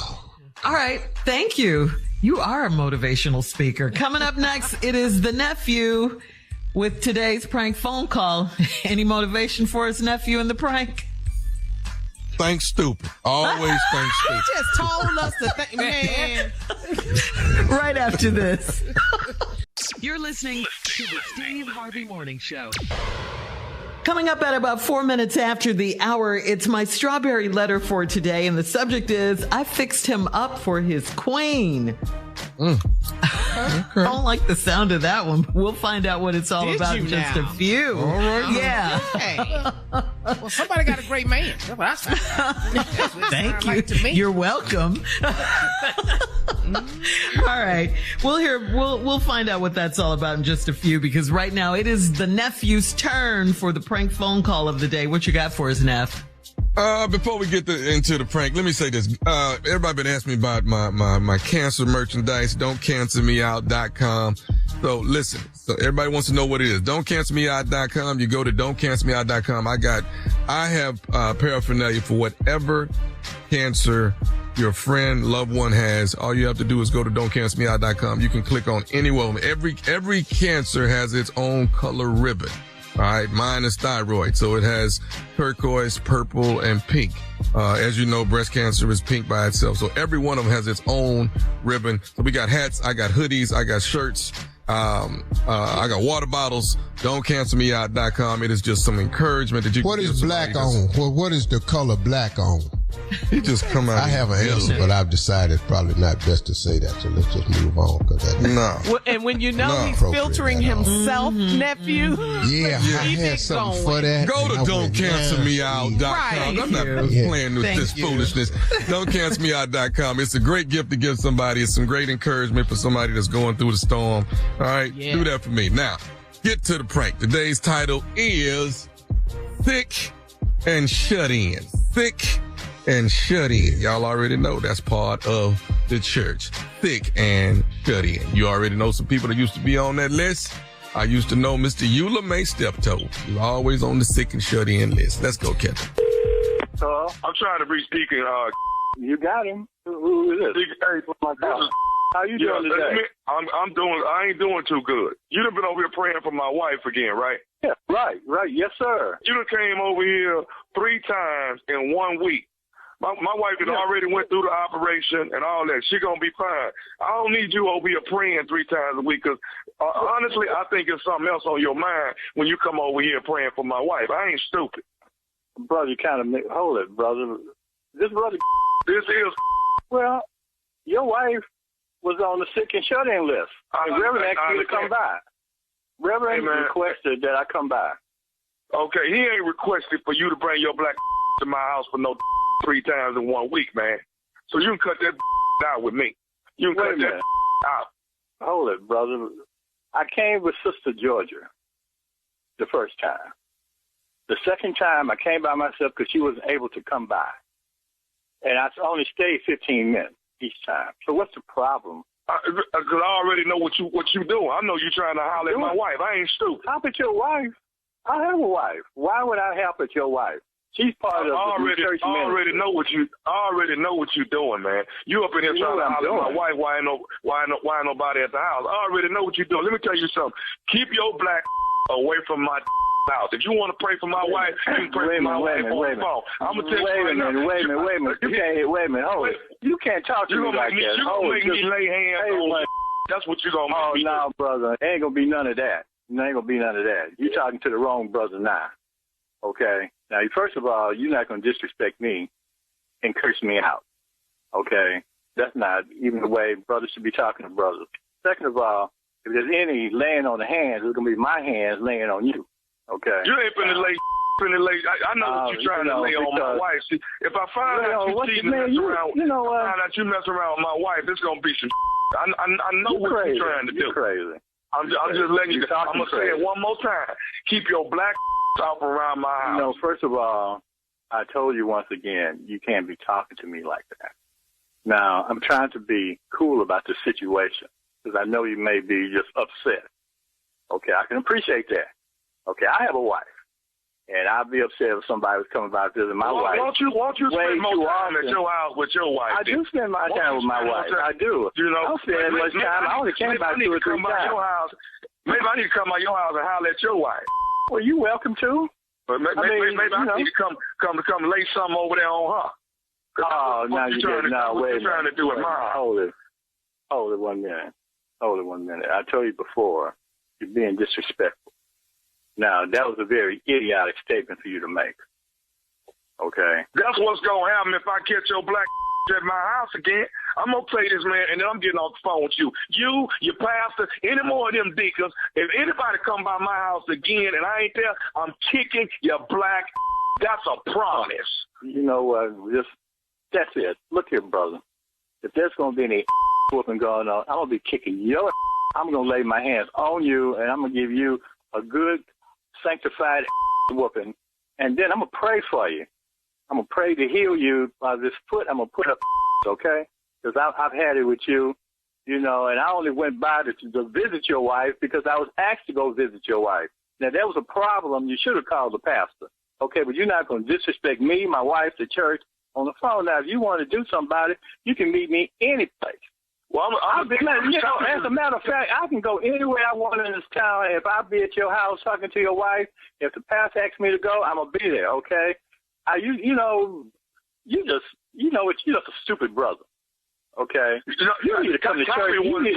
All right. Thank you. You are a motivational speaker. Coming up next, it is the nephew with today's prank phone call. Any motivation for his nephew in the prank? Think stupid. Always think stupid. He just told us to think, man. Right after this. You're listening to the Steve Harvey Morning Show. Coming up at about 4 minutes after the hour, it's my strawberry letter for today, and the subject is, I fixed him up for his queen. I don't like the sound of that one. We'll find out what it's all about in just a few. All right. Yeah. Hey. Well, somebody got a great man. That's what I said. Thank you. Like to me. You're welcome. All right. We'll find out what that's all about in just a few, because right now it is the nephew's turn for the prank phone call of the day. What you got for us, Neff? Before we get into the prank, let me say this. Everybody been asking me about my cancer merchandise, don'tcancelmeout.com. So listen, so everybody wants to know what it is. Don'tcancelmeout.com. You go to don'tcancelmeout.com. I have paraphernalia for whatever cancer your friend, loved one has. All you have to do is go to don'tcancelmeout.com. You can click on any one of them. Every cancer has its own color ribbon. All right. Mine is thyroid. So it has turquoise, purple, and pink. As you know, breast cancer is pink by itself. So every one of them has its own ribbon. So we got hats. I got hoodies. I got shirts. I got water bottles. Don'tcancelmeout.com. It is just some encouragement that you What can is black on? What is the color black on? He just come out. I have an answer, but I've decided it's probably not best to say that. So let's just move on. No. And when you know he's filtering himself, nephew. Yeah, I had something for that. Go to don'tcancelmeout.com. Right. I'm not playing with this foolishness. Don'tcancelmeout.com. It's a great gift to give somebody. It's some great encouragement for somebody that's going through the storm. All right. Yeah. Do that for me. Now, get to the prank. Today's title is Thick and Shut In. Thick and Shut In. Y'all already know that's part of the church. Thick and Shut In. You already know some people that used to be on that list. I used to know Mr. Eula May Steptoe. He's always on the Thick and Shut In list. Let's go, Kevin. Hello? I'm trying to reach Deacon. You got him. Who is this? Hey, how you doing today? I ain't doing too good. You done been over here praying for my wife again, right? Yeah, right. Yes, sir. You done came over here 3 times in 1 week. My wife had already went through the operation and all that. She gonna be fine. I don't need you over here praying 3 times a week, because honestly, I think it's something else on your mind when you come over here praying for my wife. I ain't stupid. Brother, you kind of hold it, brother. This is. Well, your wife was on the sick and shut-in list. The Reverend asked me to come by. Reverend requested that I come by. Okay, he ain't requested for you to bring your black to my house for no 3 times in 1 week, man. So you can cut that out with me. You can cut that out. Hold it, brother. I came with Sister Georgia the first time. The second time, I came by myself because she wasn't able to come by. And I only stayed 15 minutes each time. So what's the problem? Because I already know what you doing. I know you trying to holler at my wife. I ain't stupid. Help at your wife? I have a wife. Why would I help at your wife? She's part of the church ministry. I already know what you're doing, man. You up in here trying to holler at my wife. Why ain't nobody at the house? I already know what you're doing. Let me tell you something. Keep your black away from my house. If you want to pray for my wife, you can pray for my wife on the phone. I'm gonna tell you right now. Wait a minute. Wait a minute. Hold it. You can't talk to me like that. You gonna make me lay hands on. That's what you gonna make me do. Oh no, brother. Ain't gonna be none of that. Ain't gonna be none of that. You talking to the wrong brother now. Okay. Now, first of all, you're not gonna disrespect me and curse me out. Okay. That's not even the way brothers should be talking to brothers. Second of all, if there's any laying on the hands, it's gonna be my hands laying on you. Okay. You ain't finna lay. I know what you're trying to lay on my wife. See, if I find out you cheating and messing around, find out you messing around with my wife, it's gonna be some. I know what you're trying to do. Crazy. I'm just letting you. I'm gonna say it one more time. Keep your black off around my house. No, first of all, I told you once again, you can't be talking to me like that. Now, I'm trying to be cool about the situation because I know you may be just upset. Okay, I can appreciate that. Okay, I have a wife. And I'd be upset if somebody was coming by visiting my wife. Won't you spend more time at your house with your wife? I do spend my time with my wife. I do. You know, I don't spend that much time. I only came by 2 or 3 times. Maybe I need to come by your house and holler at your wife. Well, you welcome to. But maybe I need to come lay something over there on her. Oh, now you're trying to do with mine. Hold it 1 minute. Hold it 1 minute. I told you before, you're being disrespectful. Now, that was a very idiotic statement for you to make. Okay? That's what's going to happen if I catch your black at my house again. I'm going to play this, man, and then I'm getting off the phone with you. You, your pastor, any more of them deacons, if anybody come by my house again and I ain't there, I'm kicking your black. That's a promise. You know what? That's it. Look here, brother. If there's going to be any whooping going on, I'm going to be kicking your ass. I'm going to lay my hands on you, and I'm going to give you a good, sanctified whooping, and then I'm going to pray for you. I'm going to pray to heal you by this foot. I'm going to put up, okay? Because I've had it with you, you know, and I only went by to visit your wife because I was asked to go visit your wife. Now, there was a problem. You should have called the pastor, okay? But you're not going to disrespect me, my wife, the church on the phone. Now, if you want to do something about it, you can meet me any place. Well, as a matter of fact, I can go anywhere I want in this town. If I be at your house talking to your wife, if the pastor asks me to go, I'm gonna be there. Okay? You're just a stupid brother. Okay? You need to come to church. You need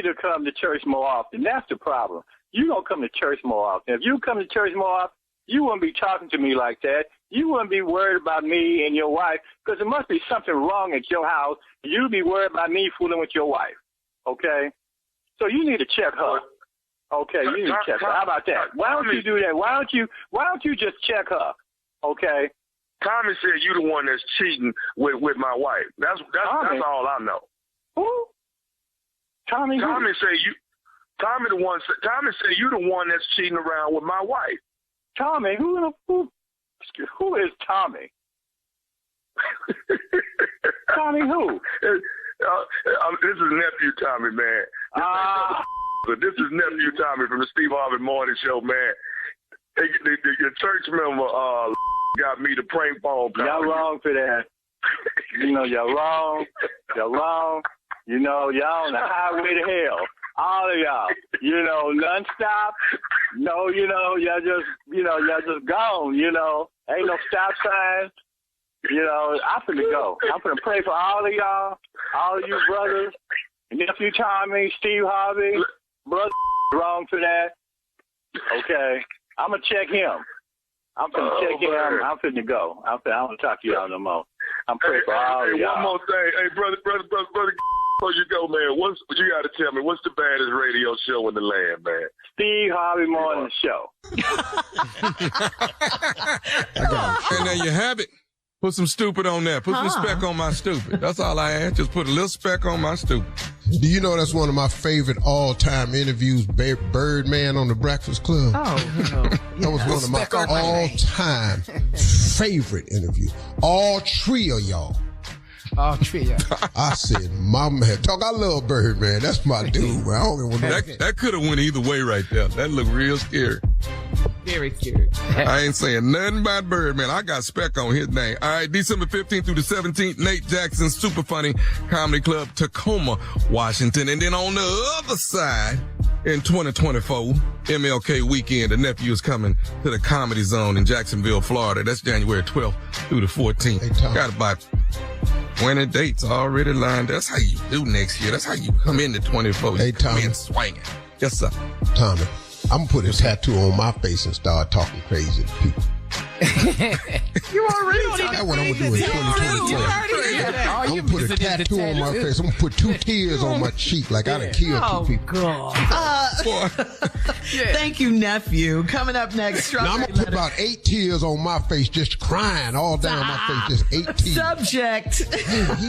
to come to church more often. That's the problem. You don't come to church more often. If you come to church more often, you wouldn't be talking to me like that. You wouldn't be worried about me and your wife because there must be something wrong at your house. You'd be worried about me fooling with your wife, okay? So you need to check her. Okay, you need to check her. How about that? Why don't you do that? Why don't you just check her, okay? Tommy said you the one that's cheating with my wife. That's all I know. Who? Tommy said you the one that's cheating around with my wife. Tommy, who is Tommy? Tommy who? This is nephew Tommy, man. This is nephew Tommy from the Steve Harvey Morning Show, man. Your church member got me to prank phone call. Y'all wrong for that. You know, y'all wrong. Y'all wrong. You know, y'all on the highway to hell. All of y'all, nonstop. No, y'all just gone, Ain't no stop signs. I'm finna go. I'm finna pray for all of y'all, all of you brothers, nephew Tommy, Steve Harvey, brother wrong for that. Okay. I'm gonna check him. I'm finna check him. I'm finna go. I don't want to talk to y'all no more. I'm praying for all of y'all. One more thing. Hey, brother. Before you go, man, you got to tell me, what's the baddest radio show in the land, man? Steve Harvey Morning Show. And there you have it. Put some stupid on there. Put some speck on my stupid. That's all I ask. Just put a little speck on my stupid. Do you know that's one of my favorite all-time interviews, Birdman on the Breakfast Club? Oh, no. That was one of my all-time favorite interviews. All three of y'all. All three, yeah. I said, my man, I love Birdman. That's my dude, man. I don't want that could have went either way right there. That looked real scary. Very scary. I ain't saying nothing about Birdman. I got spec on his name. All right, December 15th through the 17th, Nate Jackson's Super Funny Comedy Club, Tacoma, Washington. And then on the other side, in 2024, MLK weekend, the nephew is coming to the Comedy Zone in Jacksonville, Florida. That's January 12th through the 14th. Hey, got about 20 dates already lined. That's how you do next year. That's how you come into 24. Hey, you come Tommy. in swinging. Yes, sir. Tommy, I'm going to put a tattoo on my face and start talking crazy to people. You already That's what I'm going to do in 2024. I'm going to put a tattoo on my face. I'm going to put 2 tears on my cheek like I done killed 2 people. God. Thank you, nephew. Coming up next. Now I'm going to put about 8 tears on my face, just crying all down my face, just 8 tears. Subject.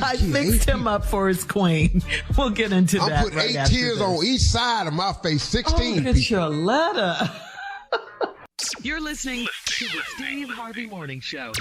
I fixed him up for his queen. We'll get into that. I'll put 8 tears on each side of my face, 16 people. Get your letter. You're listening to the Steve Harvey Morning Show.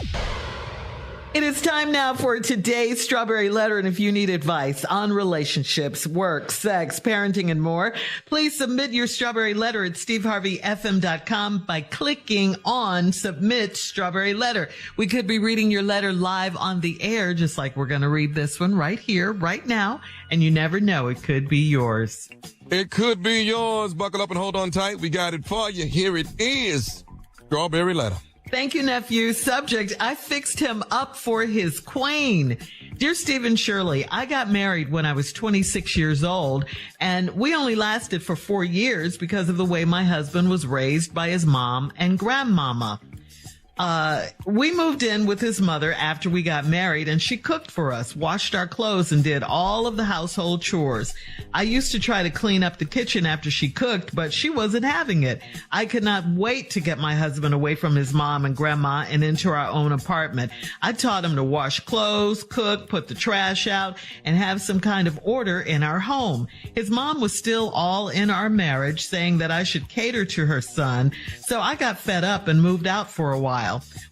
It is time now for today's Strawberry Letter. And if you need advice on relationships, work, sex, parenting, and more, please submit your Strawberry Letter at steveharveyfm.com by clicking on Submit Strawberry Letter. We could be reading your letter live on the air, just like we're going to read this one right here, right now. And you never know, it could be yours. It could be yours. Buckle up and hold on tight. We got it for you. Here it is. Strawberry Letter. Thank you, nephew. Subject, I fixed him up for his queen. Dear Steve and Shirley, I got married when I was 26 years old, and we only lasted for 4 years because of the way my husband was raised by his mom and grandmama. We moved in with his mother after we got married, and she cooked for us, washed our clothes, and did all of the household chores. I used to try to clean up the kitchen after she cooked, but she wasn't having it. I could not wait to get my husband away from his mom and grandma and into our own apartment. I taught him to wash clothes, cook, put the trash out, and have some kind of order in our home. His mom was still all in our marriage, saying that I should cater to her son, so I got fed up and moved out for a while.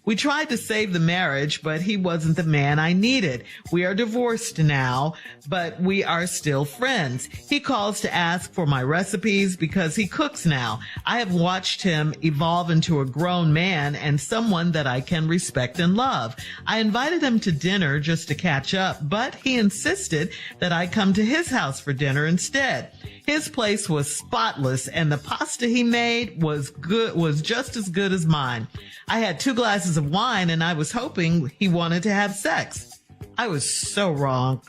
We tried to save the marriage, but he wasn't the man I needed. We are divorced now, but we are still friends. He calls to ask for my recipes because he cooks now. I have watched him evolve into a grown man and someone that I can respect and love. I invited him to dinner just to catch up, but he insisted that I come to his house for dinner instead. His place was spotless, and the pasta he made was just as good as mine. I had 2 glasses of wine, and I was hoping he wanted to have sex. I was so wrong.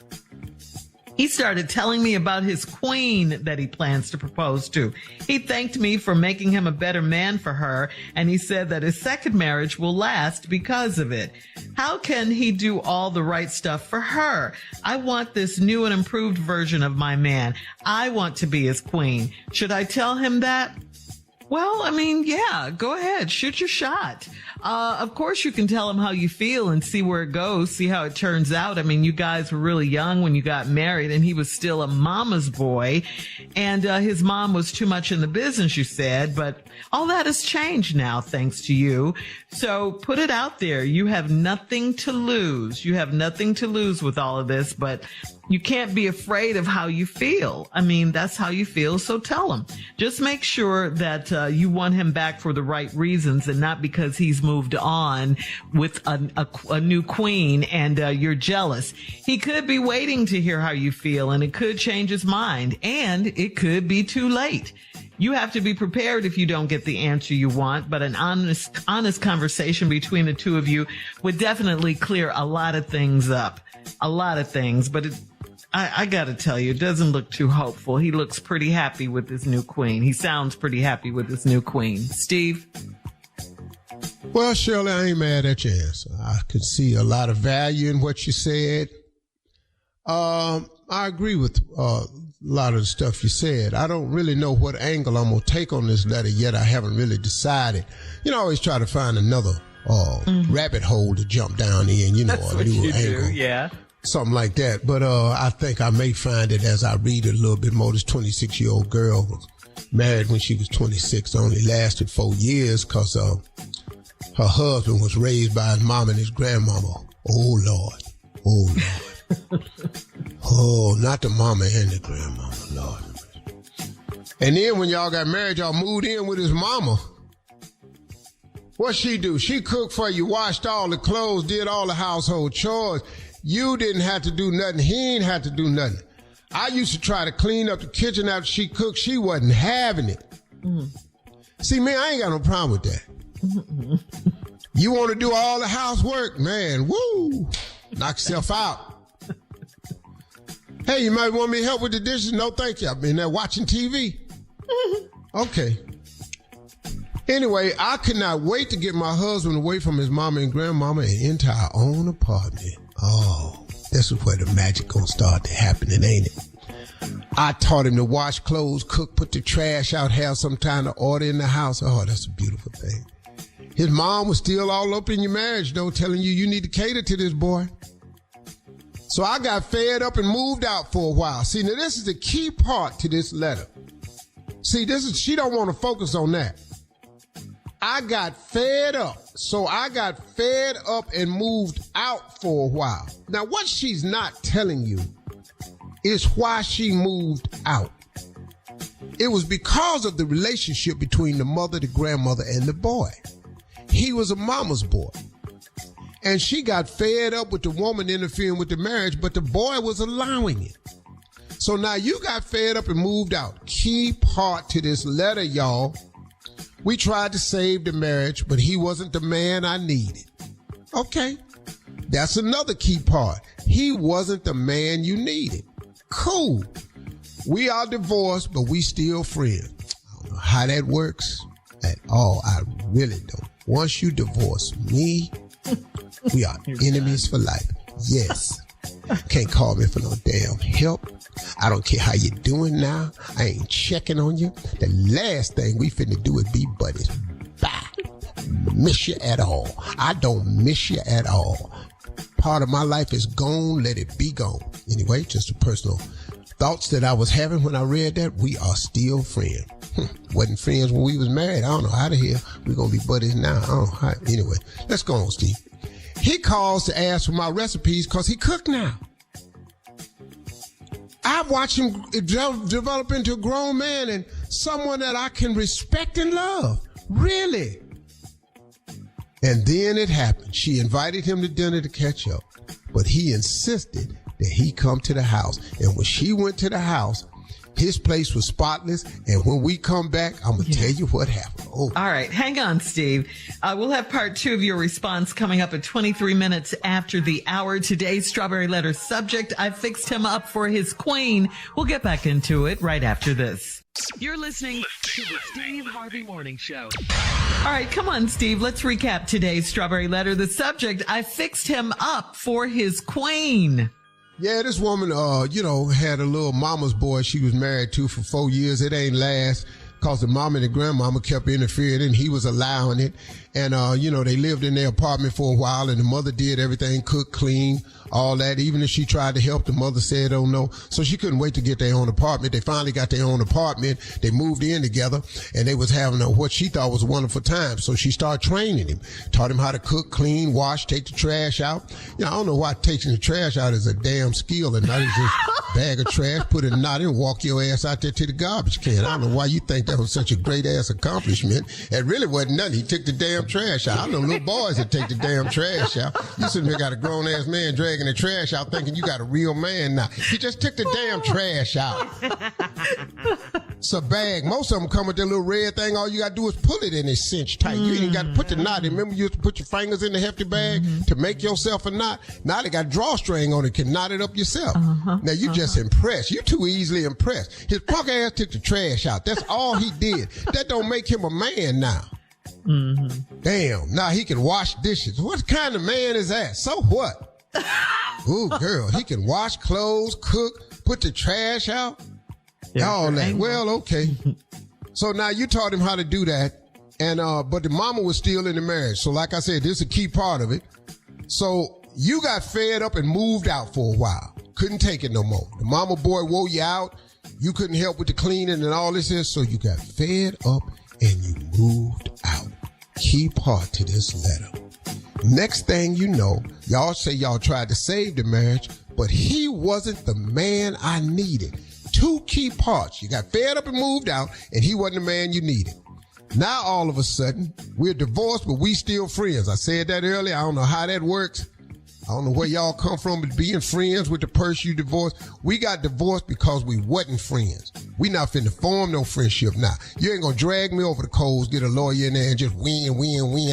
He started telling me about his queen that he plans to propose to. He thanked me for making him a better man for her, and he said that his second marriage will last because of it. How can he do all the right stuff for her? I want this new and improved version of my man. I want to be his queen. Should I tell him that? Well, I mean, yeah, go ahead. Shoot your shot. Of course, you can tell him how you feel and see where it goes, see how it turns out. I mean, you guys were really young when you got married, and he was still a mama's boy, and his mom was too much in the business, you said, but all that has changed now, thanks to you. So put it out there. You have nothing to lose. You have nothing to lose with all of this, but you can't be afraid of how you feel. I mean, that's how you feel, so tell him. Just make sure that you want him back for the right reasons and not because he's moved on with a new queen and you're jealous. He could be waiting to hear how you feel, and it could change his mind, and it could be too late. You have to be prepared if you don't get the answer you want, but an honest conversation between the two of you would definitely clear a lot of things up. A lot of things, but I got to tell you, it doesn't look too hopeful. He looks pretty happy with his new queen. He sounds pretty happy with his new queen. Steve? Well, Shirley, I ain't mad at your answer. I could see a lot of value in what you said. I agree with a lot of the stuff you said. I don't really know what angle I'm going to take on this letter yet. I haven't really decided. You know, I always try to find another rabbit hole to jump down in, you know, that's a what new you angle. do, yeah. Something like that. But I think I may find it as I read it a little bit more. This 26-year-old girl was married when she was 26, only lasted 4 years because her husband was raised by his mom and his grandmama. Oh, Lord. Oh, Lord. Oh, not the mama and the grandmama, Lord. And then when y'all got married, y'all moved in with his mama. What she do? She cooked for you, washed all the clothes, did all the household chores. You didn't have to do nothing. He ain't had to do nothing. I used to try to clean up the kitchen after she cooked. She wasn't having it. See, man, I ain't got no problem with that. You want to do all the housework, man, woo, knock yourself out. Hey, you might want me to help with the dishes? No, thank you. I've been there watching TV. Okay. Anyway, I could not wait to get my husband away from his mama and grandmama and into our own apartment. Oh, this is where the magic gonna start to happening, ain't it? I taught him to wash clothes, cook, put the trash out, have some kind of order in the house. Oh, that's a beautiful thing. His mom was still all up in your marriage, though, telling you need to cater to this boy. So I got fed up and moved out for a while. See, now this is the key part to this letter. See, she don't want to focus on that. I got fed up So I got fed up and moved out for a while. Now, what she's not telling you is why she moved out. It was because of the relationship between the mother, the grandmother, and the boy. He was a mama's boy. And she got fed up with the woman interfering with the marriage, but the boy was allowing it. So now you got fed up and moved out. Key part to this letter, y'all. We tried to save the marriage, but he wasn't the man I needed. Okay. That's another key part. He wasn't the man you needed. Cool. We are divorced, but we still friends. I don't know how that works at all. I really don't. Once you divorce me, we are enemies for life. Yes. Can't call me for no damn help. I don't care how you doing now. I ain't checking on you. The last thing we finna do is be buddies. Bye. Miss you at all. I don't miss you at all. Part of my life is gone. Let it be gone. Anyway, just a personal thoughts that I was having when I read that. We are still friends. Wasn't friends when we was married. I don't know how the hell we're going to be buddies now. I don't know how. Anyway, let's go on, Steve. He calls to ask for my recipes because he cook now. I watch him develop into a grown man and someone that I can respect and love. Really. And then it happened. She invited him to dinner to catch up, but he insisted that he come to the house. And when she went to the house, his place was spotless. And when we come back, I'm going to tell you what happened. Oh. All right. Hang on, Steve. We'll have part 2 of your response coming up at 23 minutes after the hour. Today's Strawberry Letter subject, I fixed him up for his queen. We'll get back into it right after this. You're listening to the Steve Harvey Morning Show. All right. Come on, Steve. Let's recap today's Strawberry Letter. The subject, I fixed him up for his queen. Yeah, this woman, had a little mama's boy she was married to for 4 years. It ain't last because the mama and the grandmama kept interfering and he was allowing it. And, they lived in their apartment for a while and the mother did everything, cook, clean, all that. Even if she tried to help, the mother said, oh no. So she couldn't wait to get their own apartment. They finally got their own apartment. They moved in together and they was having what she thought was a wonderful time. So she started training him, taught him how to cook, clean, wash, take the trash out. I don't know why taking the trash out is a damn skill and not just bag of trash, put it in knot and walk your ass out there to the garbage can. I don't know why you think that was such a great ass accomplishment. It really wasn't nothing. He took the damn trash out. I know little boys that take the damn trash out. You sitting there got a grown ass man dragging the trash out thinking you got a real man now. He just took the damn trash out. It's a bag. Most of them come with their little red thing. All you got to do is pull it in, it's cinched tight. You ain't got to put the knot in. Remember you used to put your fingers in the hefty bag to make yourself a knot? Now they got drawstring on it, can knot it up yourself. Now you just impressed. You too easily impressed. His punk ass took the trash out. That's all he did. That don't make him a man now. Damn, now he can wash dishes. What kind of man is that? So what? Ooh, girl, he can wash clothes, cook, put the trash out, all that. Well, okay. So now you taught him how to do that, and but the mama was still in the marriage. So like I said, this is a key part of it. So you got fed up and moved out for a while. Couldn't take it no more. The mama boy wore you out. You couldn't help with the cleaning and all this is, so you got fed up and you moved out. Key part to this letter. Next thing you know, y'all say y'all tried to save the marriage, but he wasn't the man I needed. 2 key parts. You got fed up and moved out, and he wasn't the man you needed. Now all of a sudden, we're divorced, but we still friends. I said that earlier. I don't know how that works. I don't know where y'all come from, but being friends with the person you divorced. We got divorced because we wasn't friends. We not finna form no friendship now. You ain't gonna drag me over the coals, get a lawyer in there and just win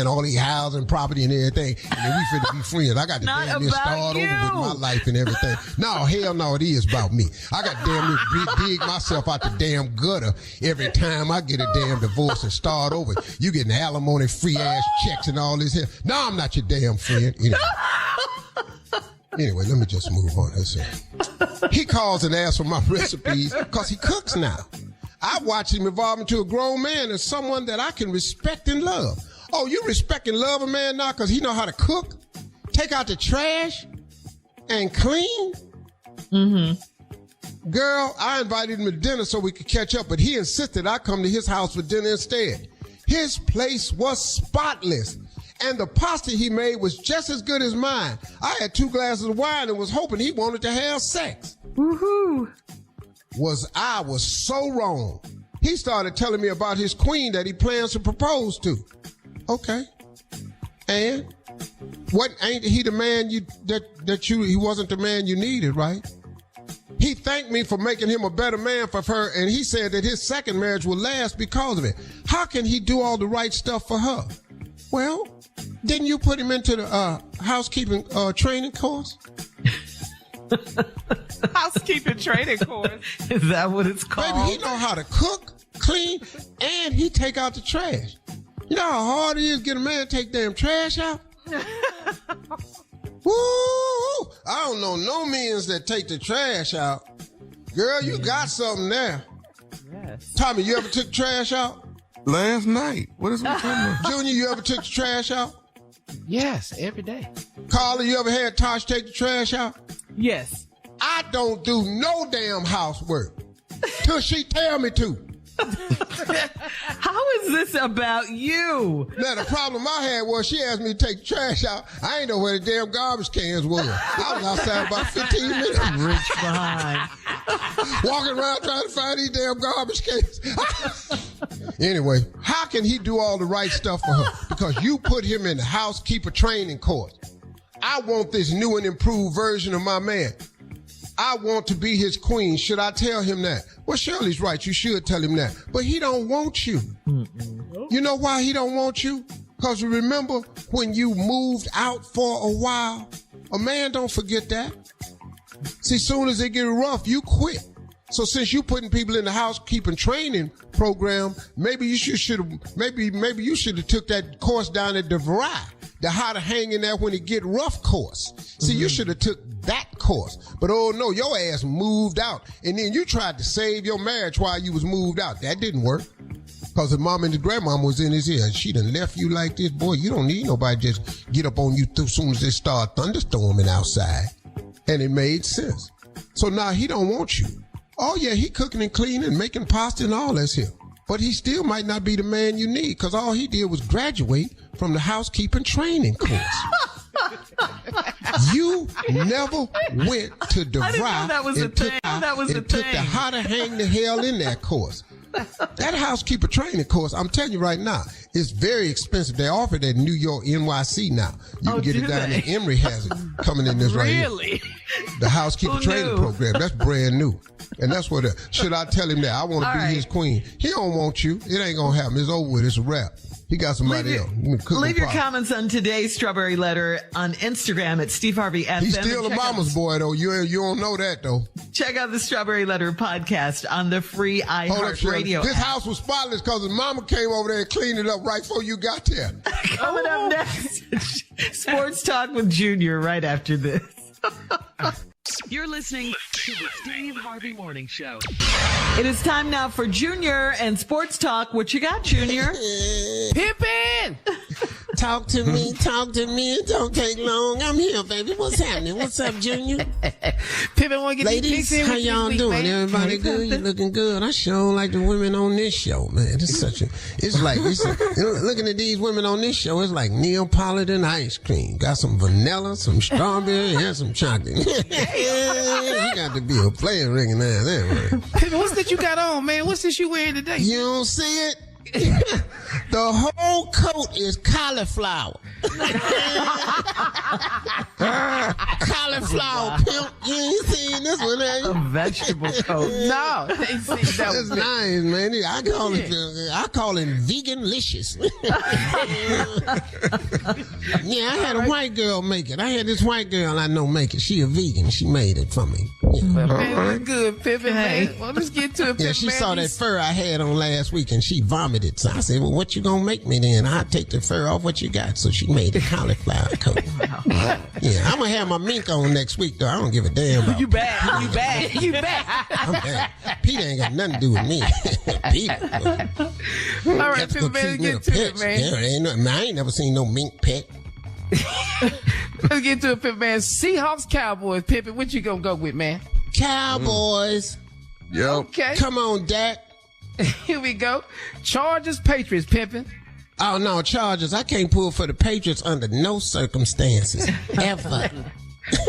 all these houses and property and everything, and then we finna be friends. I got to damn near start over with my life and everything. No, hell no, it is about me. I got damn near dig myself out the damn gutter every time I get a damn divorce and start over. You getting alimony, free ass checks and all this here. No, I'm not your damn friend. Anyway, let me just move on. He calls and asks for my recipes because he cooks now. I watch him evolve into a grown man and someone that I can respect and love. Oh, you respect and love a man now because he know how to cook, take out the trash, and clean? Girl, I invited him to dinner so we could catch up, but he insisted I come to his house for dinner instead. His place was spotless. And the pasta he made was just as good as mine. I had 2 glasses of wine and was hoping he wanted to have sex. Woohoo. I was so wrong. He started telling me about his queen that he plans to propose to. Okay. And what ain't he the man he wasn't the man you needed, right? He thanked me for making him a better man for her, and he said that his second marriage will last because of it. How can he do all the right stuff for her? Well, didn't you put him into the housekeeping training course? Housekeeping training course. Is that what it's called? Baby, he know how to cook, clean, and he take out the trash. You know how hard it is to get a man to take damn trash out? Woo! I don't know no means that take the trash out. Girl, you got something there. Yes. Tommy, you ever took trash out? Last night. What is we talking about? Junior, you ever took the trash out? Yes, every day. Carla, you ever had Tosh take the trash out? Yes. I don't do no damn housework till she tell me to. How is this about you? Now, the problem I had was she asked me to take the trash out. I ain't know where the damn garbage cans was. I was outside about 15 minutes. Rich behind. Walking around trying to find these damn garbage cans. Anyway, how can he do all the right stuff for her? Because you put him in the housekeeper training course. I want this new and improved version of my man. I want to be his queen. Should I tell him that? Well, Shirley's right. You should tell him that. But he don't want you. You know why he don't want you? Because remember when you moved out for a while? A man don't forget that. See, soon as it get rough, you quit. So since you putting people in the housekeeping training program, maybe you should have took that course down at DeVry, the how to hang in there when it get rough course. See, you should have took that course. But oh no, your ass moved out. And then you tried to save your marriage while you was moved out. That didn't work. Because the mom and the grandmama was in his ear and she done left you like this. Boy, you don't need nobody just get up on you as soon as they start thunderstorming outside. And it made sense. So now he don't want you. Oh yeah, he cooking and cleaning, making pasta and all that's here. But he still might not be the man you need because all he did was graduate from the housekeeping training course. You never went to DeVry and took the how to hang the hell in that course. That housekeeper training course, I'm telling you right now, is very expensive. They offer it at New York NYC now. You can get it down there. Emory has it coming in this right here. Really? The housekeeper training program. That's brand new. And that's what, should I tell him that? I want to be his queen. He don't want you. It ain't going to happen. It's over with. It's a wrap. He got somebody else. Leave your comments on today's Strawberry Letter on Instagram at Steve Harvey FM. He's still a mama's boy, though. You don't know that, though. Check out the Strawberry Letter podcast on the free iHeartRadio. This house was spotless because his mama came over there and cleaned it up right before you got there. Coming up next, Sports Talk with Junior right after this. You're listening to the Steve Harvey Morning Show. It is time now for Junior and Sports Talk. What you got, Junior? Pimpin'! Talk to me. It don't take long. I'm here, baby. What's happening? What's up, Junior? Pimpin' want to get ladies, these how y'all doing? Man? Everybody good? You looking good? I sure like the women on this show, man. Looking at these women on this show, it's like Neapolitan ice cream. Got some vanilla, some strawberry, and some chocolate. You got to be a player ringing that, man. Pimpin', what's that you got on, man? What's this you wearing today? You don't see it? The whole coat is cauliflower. Cauliflower pimp. You ain't seen this one, have you? A vegetable coat. No, they see that. That's nice, man. I call it vegan-licious. Yeah, I had a white girl make it. I had this white girl I know make it. She a vegan. She made it for me. Yeah. Man, that's good, Pimpin', man. Well, let's get to it, Pimpin'. Yeah, she saw that fur I had on last week and she vomited. So I said, well, what you gonna make me then? I'll take the fur off what you got. So she made a cauliflower coat. Yeah, I'm gonna have my mink on next week, though. I don't give a damn about You back. I'm back. Peter ain't got nothing to do with me. Peter. All right, Pimpin', man, get to it, man. Yeah, I ain't never seen no mink pet. Let's get to it, Pimpin', man. Seahawks, Cowboys, Pimpin', what you gonna go with, man? Cowboys. Yep. Okay. Come on, Dak. Here we go. Chargers, Patriots, Pimpin'. Oh, no, Chargers. I can't pull for the Patriots under no circumstances. Ever.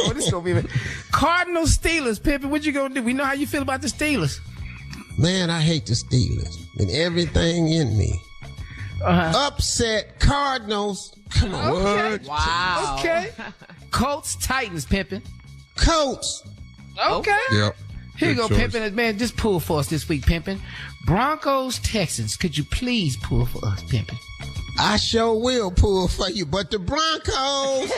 Oh, this gonna be Cardinals, Steelers, Pimpin'. What you gonna do? We know how you feel about the Steelers. Man, I hate the Steelers and everything in me. Upset Cardinals. Come on. Okay. What? Wow. Okay. Colts, Titans, Pimpin'. Colts. Okay. Yep. Here you go, Good choice. Pimpin'. Man, just pull for us this week, Pimpin'. Broncos, Texans. Could you please pull for us, Pimpin'? I sure will pull for you, but the Broncos.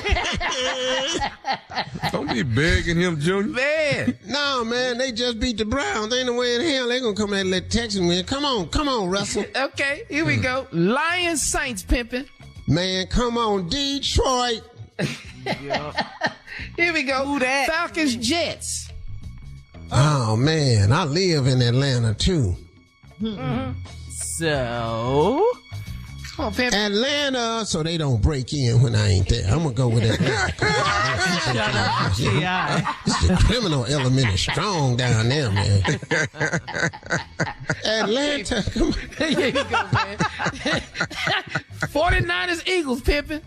Don't be begging him, Junior. Man. No, man, they just beat the Browns. Ain't no way in hell they gonna come out and let Texas win. Come on, Russell. Okay, here we go. Lions, Saints, Pimpin'. Man, come on, Detroit. Here we go. Who that? Falcons, Jets. Oh, man, I live in Atlanta, too. So, Come on, Pimpin'. Atlanta, so they don't break in when I ain't there. I'm gonna go with Atlanta. Shut up, G.I. The criminal element is strong down there, man. Atlanta, come on. Here you go, man. 49ers, Eagles, Pimpin'.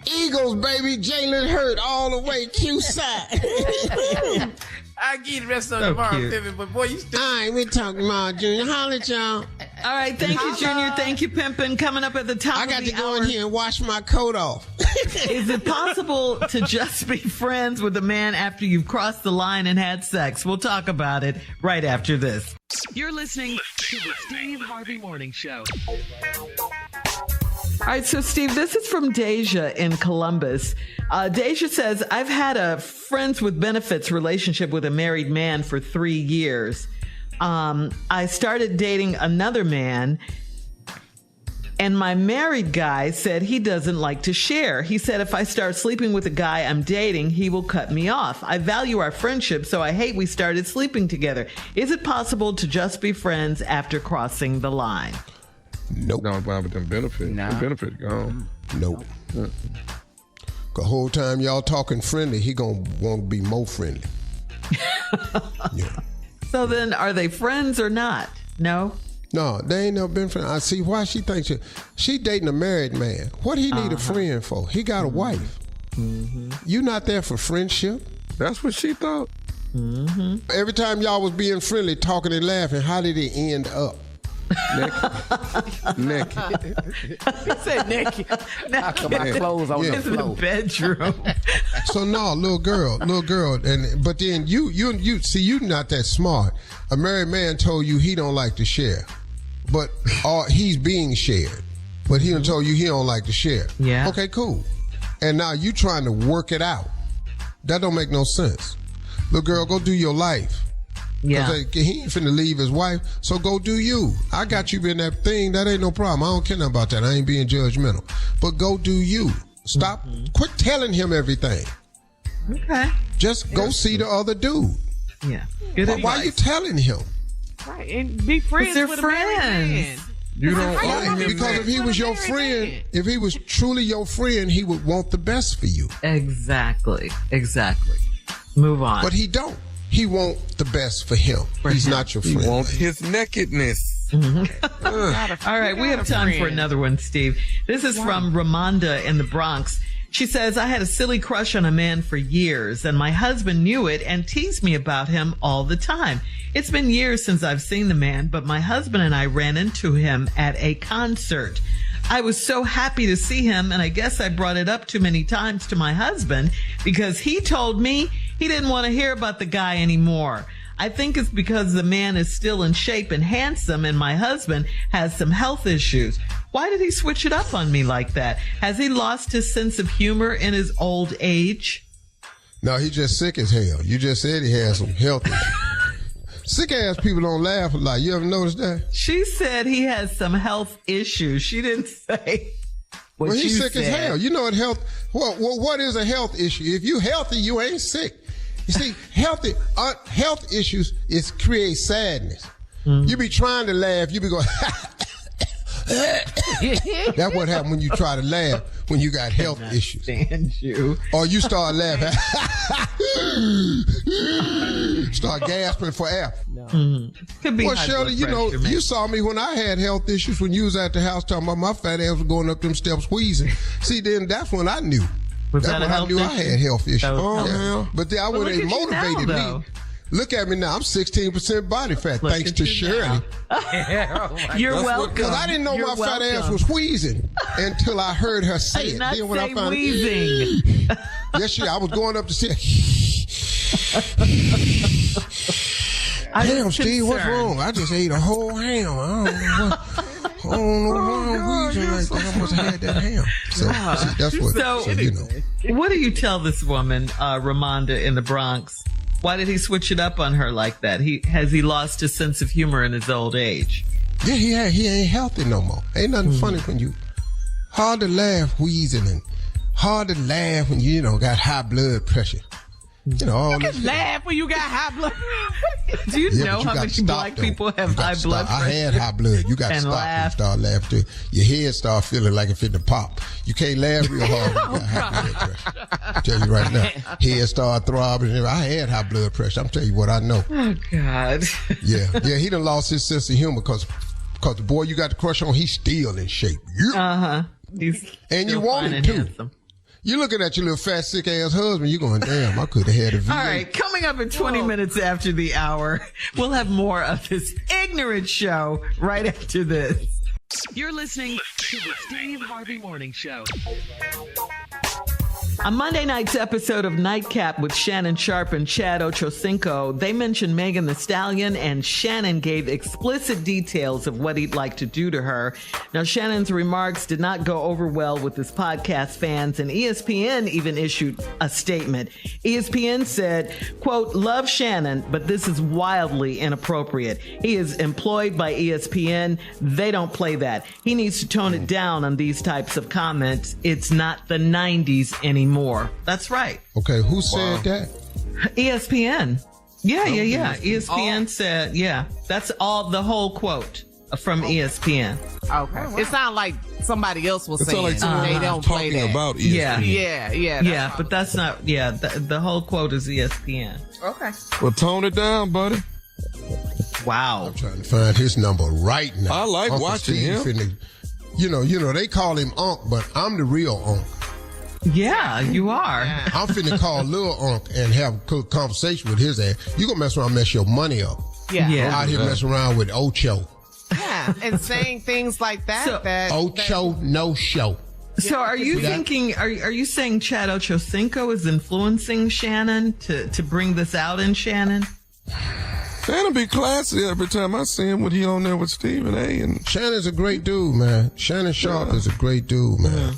Eagles, baby. Jalen Hurt all the way. Q side. I'll give you the rest of So tomorrow, cute. Pimpin', but boy, you still. All right, we talking about Junior. Holler at y'all. All right, thank you, Junior. Thank you, Pimpin'. Coming up at the top I of got the to go hour. in here and wash my coat off. Is it possible to just be friends with a man after you've crossed the line and had sex? We'll talk about it right after this. You're listening to the Steve Harvey Morning Show. All right, so Steve, this is from Deja in Columbus. Deja says, I've had a friends with benefits relationship with a married man for 3 years. I started dating another man, and my married guy said he doesn't like to share. He said if I start sleeping with a guy I'm dating, he will cut me off. I value our friendship, so I hate we started sleeping together. Is it possible to just be friends after crossing the line? Nope. Gone by with them benefits. Nah. The benefits gone. Nope. The whole time y'all talking friendly, he gonna want to be more friendly. Yeah. So then, are they friends or not? No? No, they ain't never been friends. I see why she thinks she dating a married man. What he need a friend for? He got a wife. You not there for friendship. That's what she thought. Every time y'all was being friendly, talking and laughing, how did it end up? Naked. He said naked. I come my clothes on the In the floor. bedroom. So no, little girl, but then you see, you not that smart. A married man told you he don't like to share, but he's being shared, but he done told you he don't like to share. Yeah. Okay, cool. And now you trying to work it out. That don't make no sense. Little girl, go do your life. Yeah. He ain't finna leave his wife, so go do you. I got you in that thing. That ain't no problem. I don't care nothing about that. I ain't being judgmental. But go do you. Stop. Quit telling him everything. Okay. Just go see the other dude. Yeah. Good advice. Why you telling him? right, and be friends they're with a married man. friends. You don't How you owe gonna be him Because friends if he with was a your married friend, man? if he was truly your friend, he would want the best for you. Exactly. Move on. But he don't. He want the best for him. He's not your He friend. wants his nakedness. All right, we have time for another one, Steve. This is from Ramonda in the Bronx. She says, I had a silly crush on a man for years, and my husband knew it and teased me about him all the time. It's been years since I've seen the man, but my husband and I ran into him at a concert. I was so happy to see him, and I guess I brought it up too many times to my husband because he told me he didn't want to hear about the guy anymore. I think it's because the man is still in shape and handsome, and my husband has some health issues. Why did he switch it up on me like that? Has he lost his sense of humor in his old age? No, he just sick as hell. You just said he has some health issues. Sick ass people don't laugh a lot. You ever noticed that? She said he has some health issues. She didn't say what Well, you he's sick said. as hell. You know what health? What is a health issue? If you healthy, you ain't sick. You see, health issues create sadness. You be trying to laugh, you be going, That's what happened when you try to laugh when you got health issues. You. Or you start laughing. Start gasping for air. No. Could be. Well, Shirley, you saw me when I had health issues when you was at the house talking about my fat ass was going up them steps wheezing. See, then that's when I knew. Was that's that when I knew I had health issues. But then I would have motivated me. Look at me now. I'm 16% body fat thanks to Shirley. You're welcome. Because I didn't know my fat ass was wheezing until I heard her say it. Then when I found wheezing. Yes, I was going up to say, damn, Steve, what's wrong? I just ate a whole ham. I don't know why I'm wheezing like that. I must have had that ham. So that's what. So, what do you tell this woman, Ramonda in the Bronx? Why did he switch it up on her like that? Has he lost his sense of humor in his old age? Yeah, he ain't healthy no more. Ain't nothing funny when you hard to laugh wheezing and hard to laugh when you got high blood pressure. You can laugh when you got high blood. Do you know how many black people have high blood pressure? I had high blood. You got to stop and start laughing. Your head start feeling like it finna pop. You can't laugh real hard when you got high blood pressure. I tell you right now, head start throbbing. I had high blood pressure. I'm telling you what I know. Oh God. Yeah. He done lost his sense of humor because the boy you got the crush on, he's still in shape. Yeah. And you want him too. Handsome. You're looking at your little fat, sick ass husband. You're going, damn, I could have had a V8. All right, coming up in 20 minutes after the hour, we'll have more of this ignorant show right after this. You're listening to the Steve Harvey Morning Show. On Monday night's episode of Nightcap with Shannon Sharp and Chad Ochocinco, they mentioned Megan Thee Stallion, and Shannon gave explicit details of what he'd like to do to her. Now, Shannon's remarks did not go over well with his podcast fans, and ESPN even issued a statement. ESPN said, quote, love Shannon, but this is wildly inappropriate. He is employed by ESPN. They don't play that. He needs to tone it down on these types of comments. It's not the 90s anymore. That's right. Okay, who said that? ESPN. Yeah. ESPN said, that's all, the whole quote from ESPN. Okay. Oh, wow. It sounds like somebody else was saying like they don't play that. About ESPN. Yeah, but that's not, the whole quote is ESPN. Okay. Well, tone it down, buddy. Wow. I'm trying to find his number right now. I like Uncle watching Steve him. They call him Unc, but I'm the real Unc. Yeah, you are. I'm finna call Lil Unc and have a conversation with his ass. You gonna mess around and mess your money up. Yeah. Out here messing around with Ocho. Yeah, and saying things like that. Ocho, no show. So are you thinking, are you saying Chad Ochocinco is influencing Shannon to bring this out in Shannon? Shannon be classy every time I see him when he on there with Stephen A. And Shannon's a great dude, man. Shannon Sharp is a great dude, man.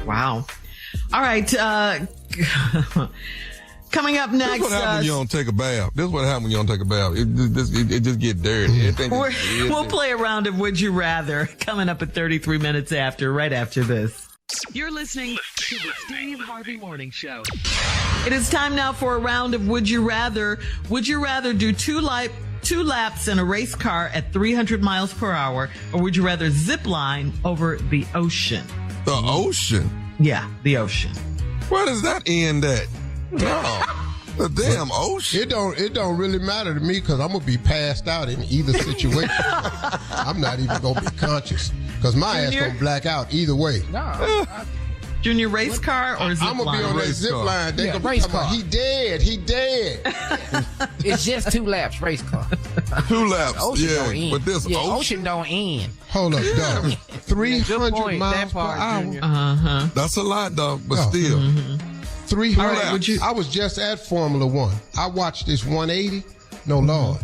Wow. All right. Coming up next. This is what happens when you don't take a bath. This is what happens when you don't take a bath. It just get dirty. We'll play a round of Would You Rather coming up at 33 minutes right after this. You're listening to the Steve Harvey Morning Show. It is time now for a round of Would You Rather. Would you rather do two laps in a race car at 300 miles per hour, or would you rather zip line over the ocean? The ocean? Yeah, the ocean. Where does that end at? No, the damn ocean. It don't really matter to me because I'm gonna be passed out in either situation. I'm not even gonna be conscious because my ass gonna black out either way. No. Junior, race car or zip line? I'm gonna be on that zip line. They gonna be talking about, he dead. It's just 2 laps, race car. 2 laps, don't end. But this ocean don't end. Hold up, dog. 300 miles per hour. Uh-huh. That's a lot, dog, but still. 300 laps. I was just at Formula One. I watched this 180. No, Lord.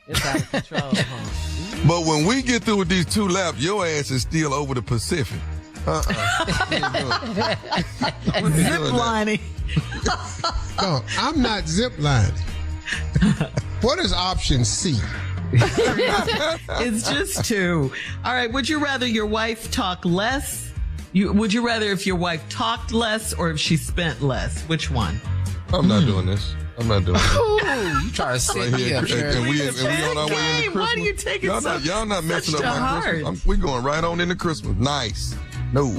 It's out of control, huh? But when we get through with these 2 laps, your ass is still over the Pacific. Zip lining. No, I'm not zip lining. What is option C? It's just 2. All right. Would you rather your wife talk less? Would you rather if your wife talked less or if she spent less? Which one? I'm not doing this. I'm not doing it. Ooh, you try to set me up, and we on our way into Christmas. Why do you take it y'all not messing up my Christmas. We going right on into Christmas. Nice. No.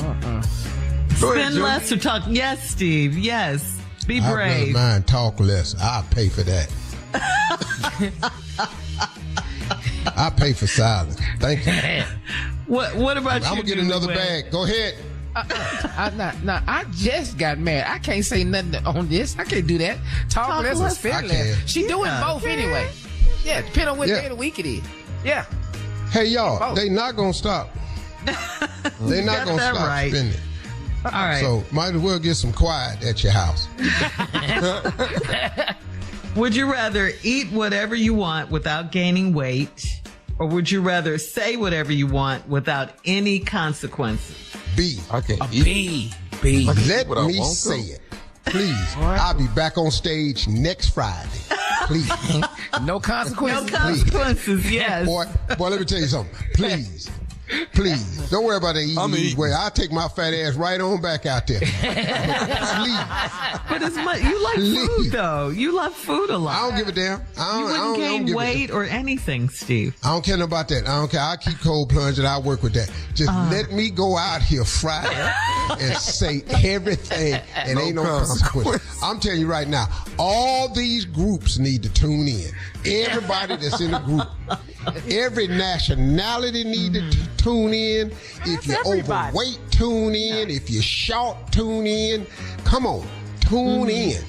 Spend less or talk. Yes, Steve. Yes. Be brave. I wouldn't mind talk less. I'll pay for that. I pay for silence. Thank you. What about you? I'm gonna get another bag. Go ahead. I just got married. I can't say nothing on this. I can't do that. Talk less or spend less. She doing both anyway. Yeah, depending on what day of the week it is. Yeah. Hey, y'all, they not gonna stop. They not gonna stop spending. All right. So might as well get some quiet at your house. Would you rather eat whatever you want without gaining weight, or would you rather say whatever you want without any consequences? B. Okay. B. Let me say it. Please. I'll be back on stage next Friday. Please. No consequences. No consequences, yes. Boy, let me tell you something. Please. Don't worry about the eating way. I'll take my fat ass right on back out there. Please. But you like food, though. You love food a lot. I don't give a damn. You wouldn't gain weight or anything, Steve. I don't care about that. I don't care. I'll keep cold plunging. I'll work with that. Just let me go out here Friday and say everything and ain't no consequence. I'm telling you right now, all these groups need to tune in. Everybody that's in the group. Every nationality need to tune in. If you're overweight, tune in. If you're short, tune in. Come on, tune in.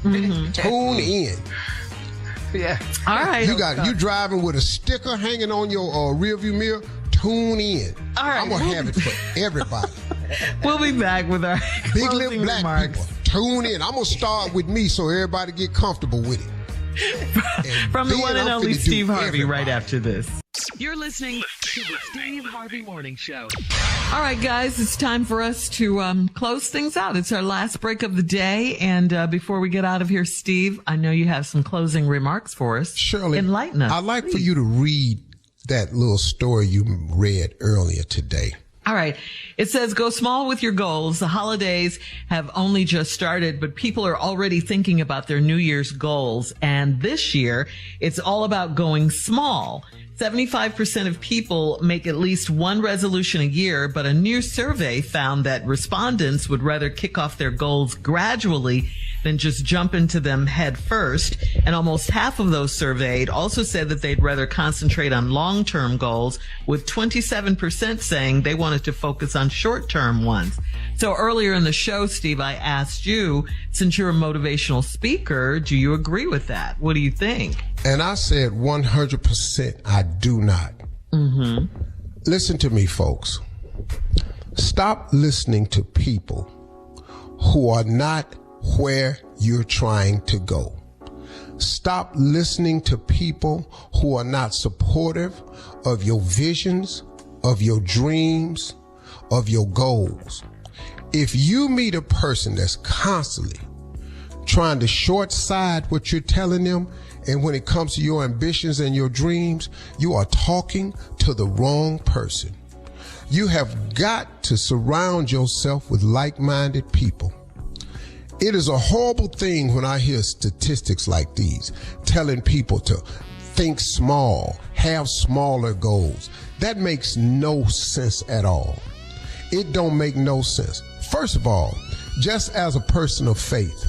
Tune in. Yeah. All right. You driving with a sticker hanging on your rearview mirror. Tune in. All right. I'm gonna have it for everybody. We'll be back with our big lip black remarks. people. Tune in. I'm gonna start with me so everybody get comfortable with it. From the one and only Steve Harvey right after this. You're listening to the Steve Harvey Morning Show. All right, guys, it's time for us to close things out. It's our last break of the day. And before we get out of here, Steve, I know you have some closing remarks for us. Shirley, enlighten us. I'd like for you to read that little story you read earlier today. All right. It says, go small with your goals. The holidays have only just started, but people are already thinking about their New Year's goals. And this year, it's all about going small. 75% of people make at least one resolution a year, but a new survey found that respondents would rather kick off their goals gradually than just jump into them head first. And almost half of those surveyed also said that they'd rather concentrate on long-term goals, with 27% saying they wanted to focus on short-term ones. So earlier in the show, Steve, I asked you, since you're a motivational speaker, do you agree with that? What do you think? And I said 100% I do not. Listen to me, folks. Stop listening to people who are not where you're trying to go. Stop listening to people who are not supportive of your visions, of your dreams, of your goals. If you meet a person that's constantly trying to short side what you're telling them, and when it comes to your ambitions and your dreams, you are talking to the wrong person. You have got to surround yourself with like-minded people. It is a horrible thing when I hear statistics like these, telling people to think small, have smaller goals. That makes no sense at all. It don't make no sense. First of all, just as a person of faith,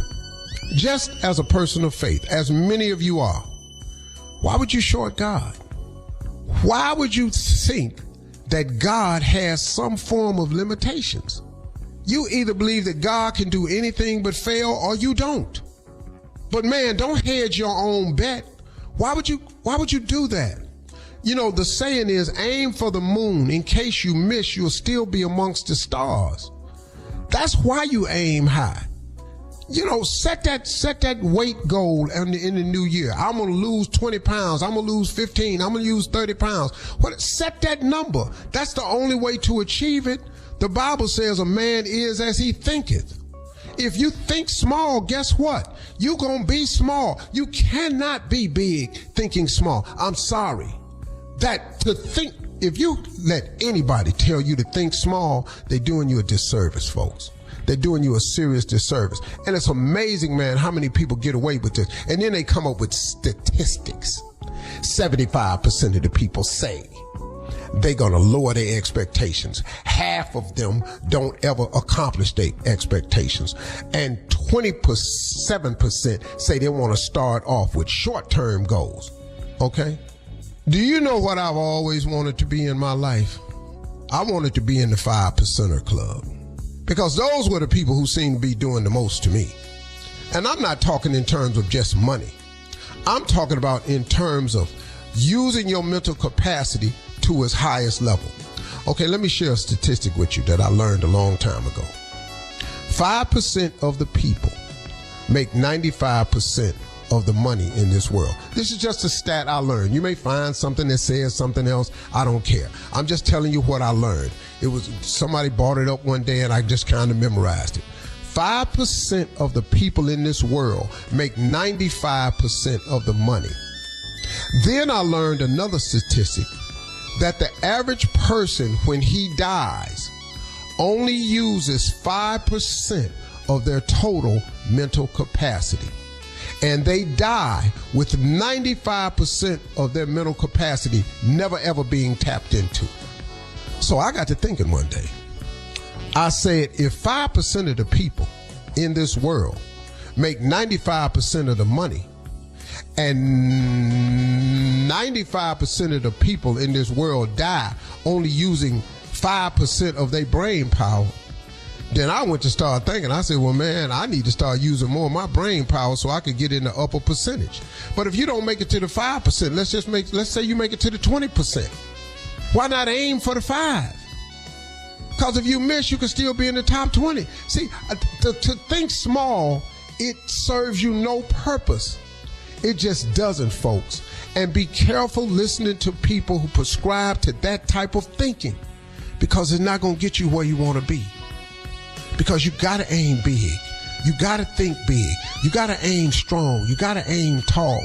as many of you are, why would you short God? Why would you think that God has some form of limitations? You either believe that God can do anything but fail, or you don't. But man, don't hedge your own bet. Why would you do that? You know, the saying is, aim for the moon. In case you miss, you'll still be amongst the stars. That's why you aim high. You know, set that weight goal in the new year. I'm going to lose 20 pounds. I'm going to lose 15. I'm going to lose 30 pounds. Set that number. That's the only way to achieve it. The Bible says a man is as he thinketh. If you think small, guess what? You're going to be small. You cannot be big thinking small. I'm sorry. If you let anybody tell you to think small, they're doing you a disservice, folks. they're doing you a serious disservice. And it's amazing, man, how many people get away with this. And then they come up with statistics. 75% of the people say they're going to lower their expectations. Half of them don't ever accomplish their expectations. And 27% say they want to start off with short-term goals. Okay? Do you know what I've always wanted to be in my life? I wanted to be in the 5%er club, because those were the people who seem to be doing the most to me. And I'm not talking in terms of just money. I'm talking about in terms of using your mental capacity to its highest level. Okay, let me share a statistic with you that I learned a long time ago. 5% of the people make 95% of the money in this world. This is just a stat I learned. You may find something that says something else. I don't care. I'm just telling you what I learned. It was somebody brought it up one day and I just kind of memorized it. 5% of the people in this world make 95% of the money. Then I learned another statistic, that the average person, when he dies, only uses 5% of their total mental capacity. And they die with 95% of their mental capacity never ever being tapped into. So I got to thinking one day. I said, if 5% of the people in this world make 95% of the money, and 95% of the people in this world die only using 5% of their brain power, then I went to start thinking. I said, well, man, I need to start using more of my brain power so I could get in the upper percentage. But if you don't make it to the 5%, let's say you make it to the 20%. Why not aim for the 5? Because if you miss, you can still be in the top 20. See, to think small, it serves you no purpose. It just doesn't, folks. And be careful listening to people who prescribe to that type of thinking, because it's not going to get you where you want to be. Because you got to aim big. You got to think big. You got to aim strong. You got to aim tall,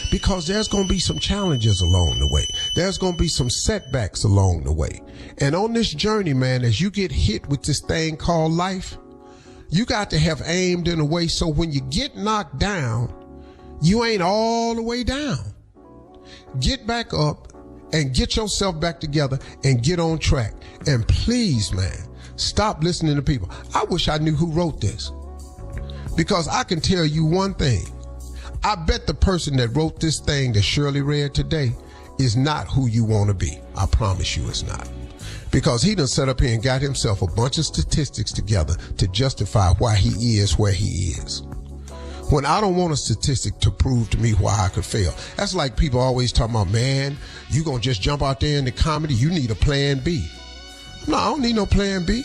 because there's going to be some challenges along the way. There's going to be some setbacks along the way. And on this journey, man, as you get hit with this thing called life, you got to have aimed in a way so when you get knocked down, you ain't all the way down. Get back up and get yourself back together and get on track. And please, man, stop listening to people. I wish I knew who wrote this, because I can tell you one thing. I bet the person that wrote this thing that Shirley read today is not who you want to be. I promise you it's not. Because he done set up here and got himself a bunch of statistics together to justify why he is where he is. When I don't want a statistic to prove to me why I could fail. That's like people always talking about, man, you gonna just jump out there in the comedy, you need a plan B. No, I don't need no plan B.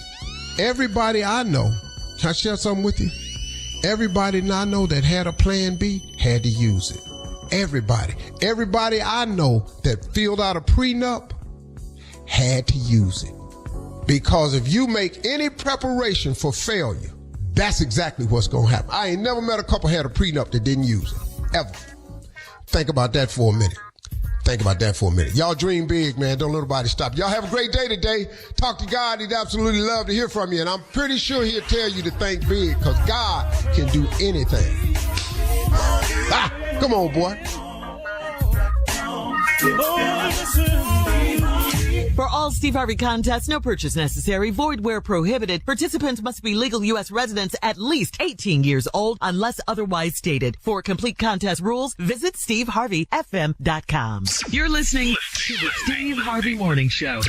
Everybody I know, can I share something with you? Everybody I know that had a plan B had to use it. Everybody I know that filled out a prenup had to use it. Because if you make any preparation for failure, that's exactly what's going to happen. I ain't never met a couple had a prenup that didn't use it, ever. Think about that for a minute. Y'all dream big, man. Don't let nobody stop. Y'all have a great day today. Talk to God. He'd absolutely love to hear from you. And I'm pretty sure he'll tell you to think big, because God can do anything. Come on, boy. For all Steve Harvey contests, no purchase necessary, void where prohibited. Participants must be legal U.S. residents at least 18 years old unless otherwise stated. For complete contest rules, visit SteveHarveyFM.com. You're listening to the Steve Harvey Morning Show.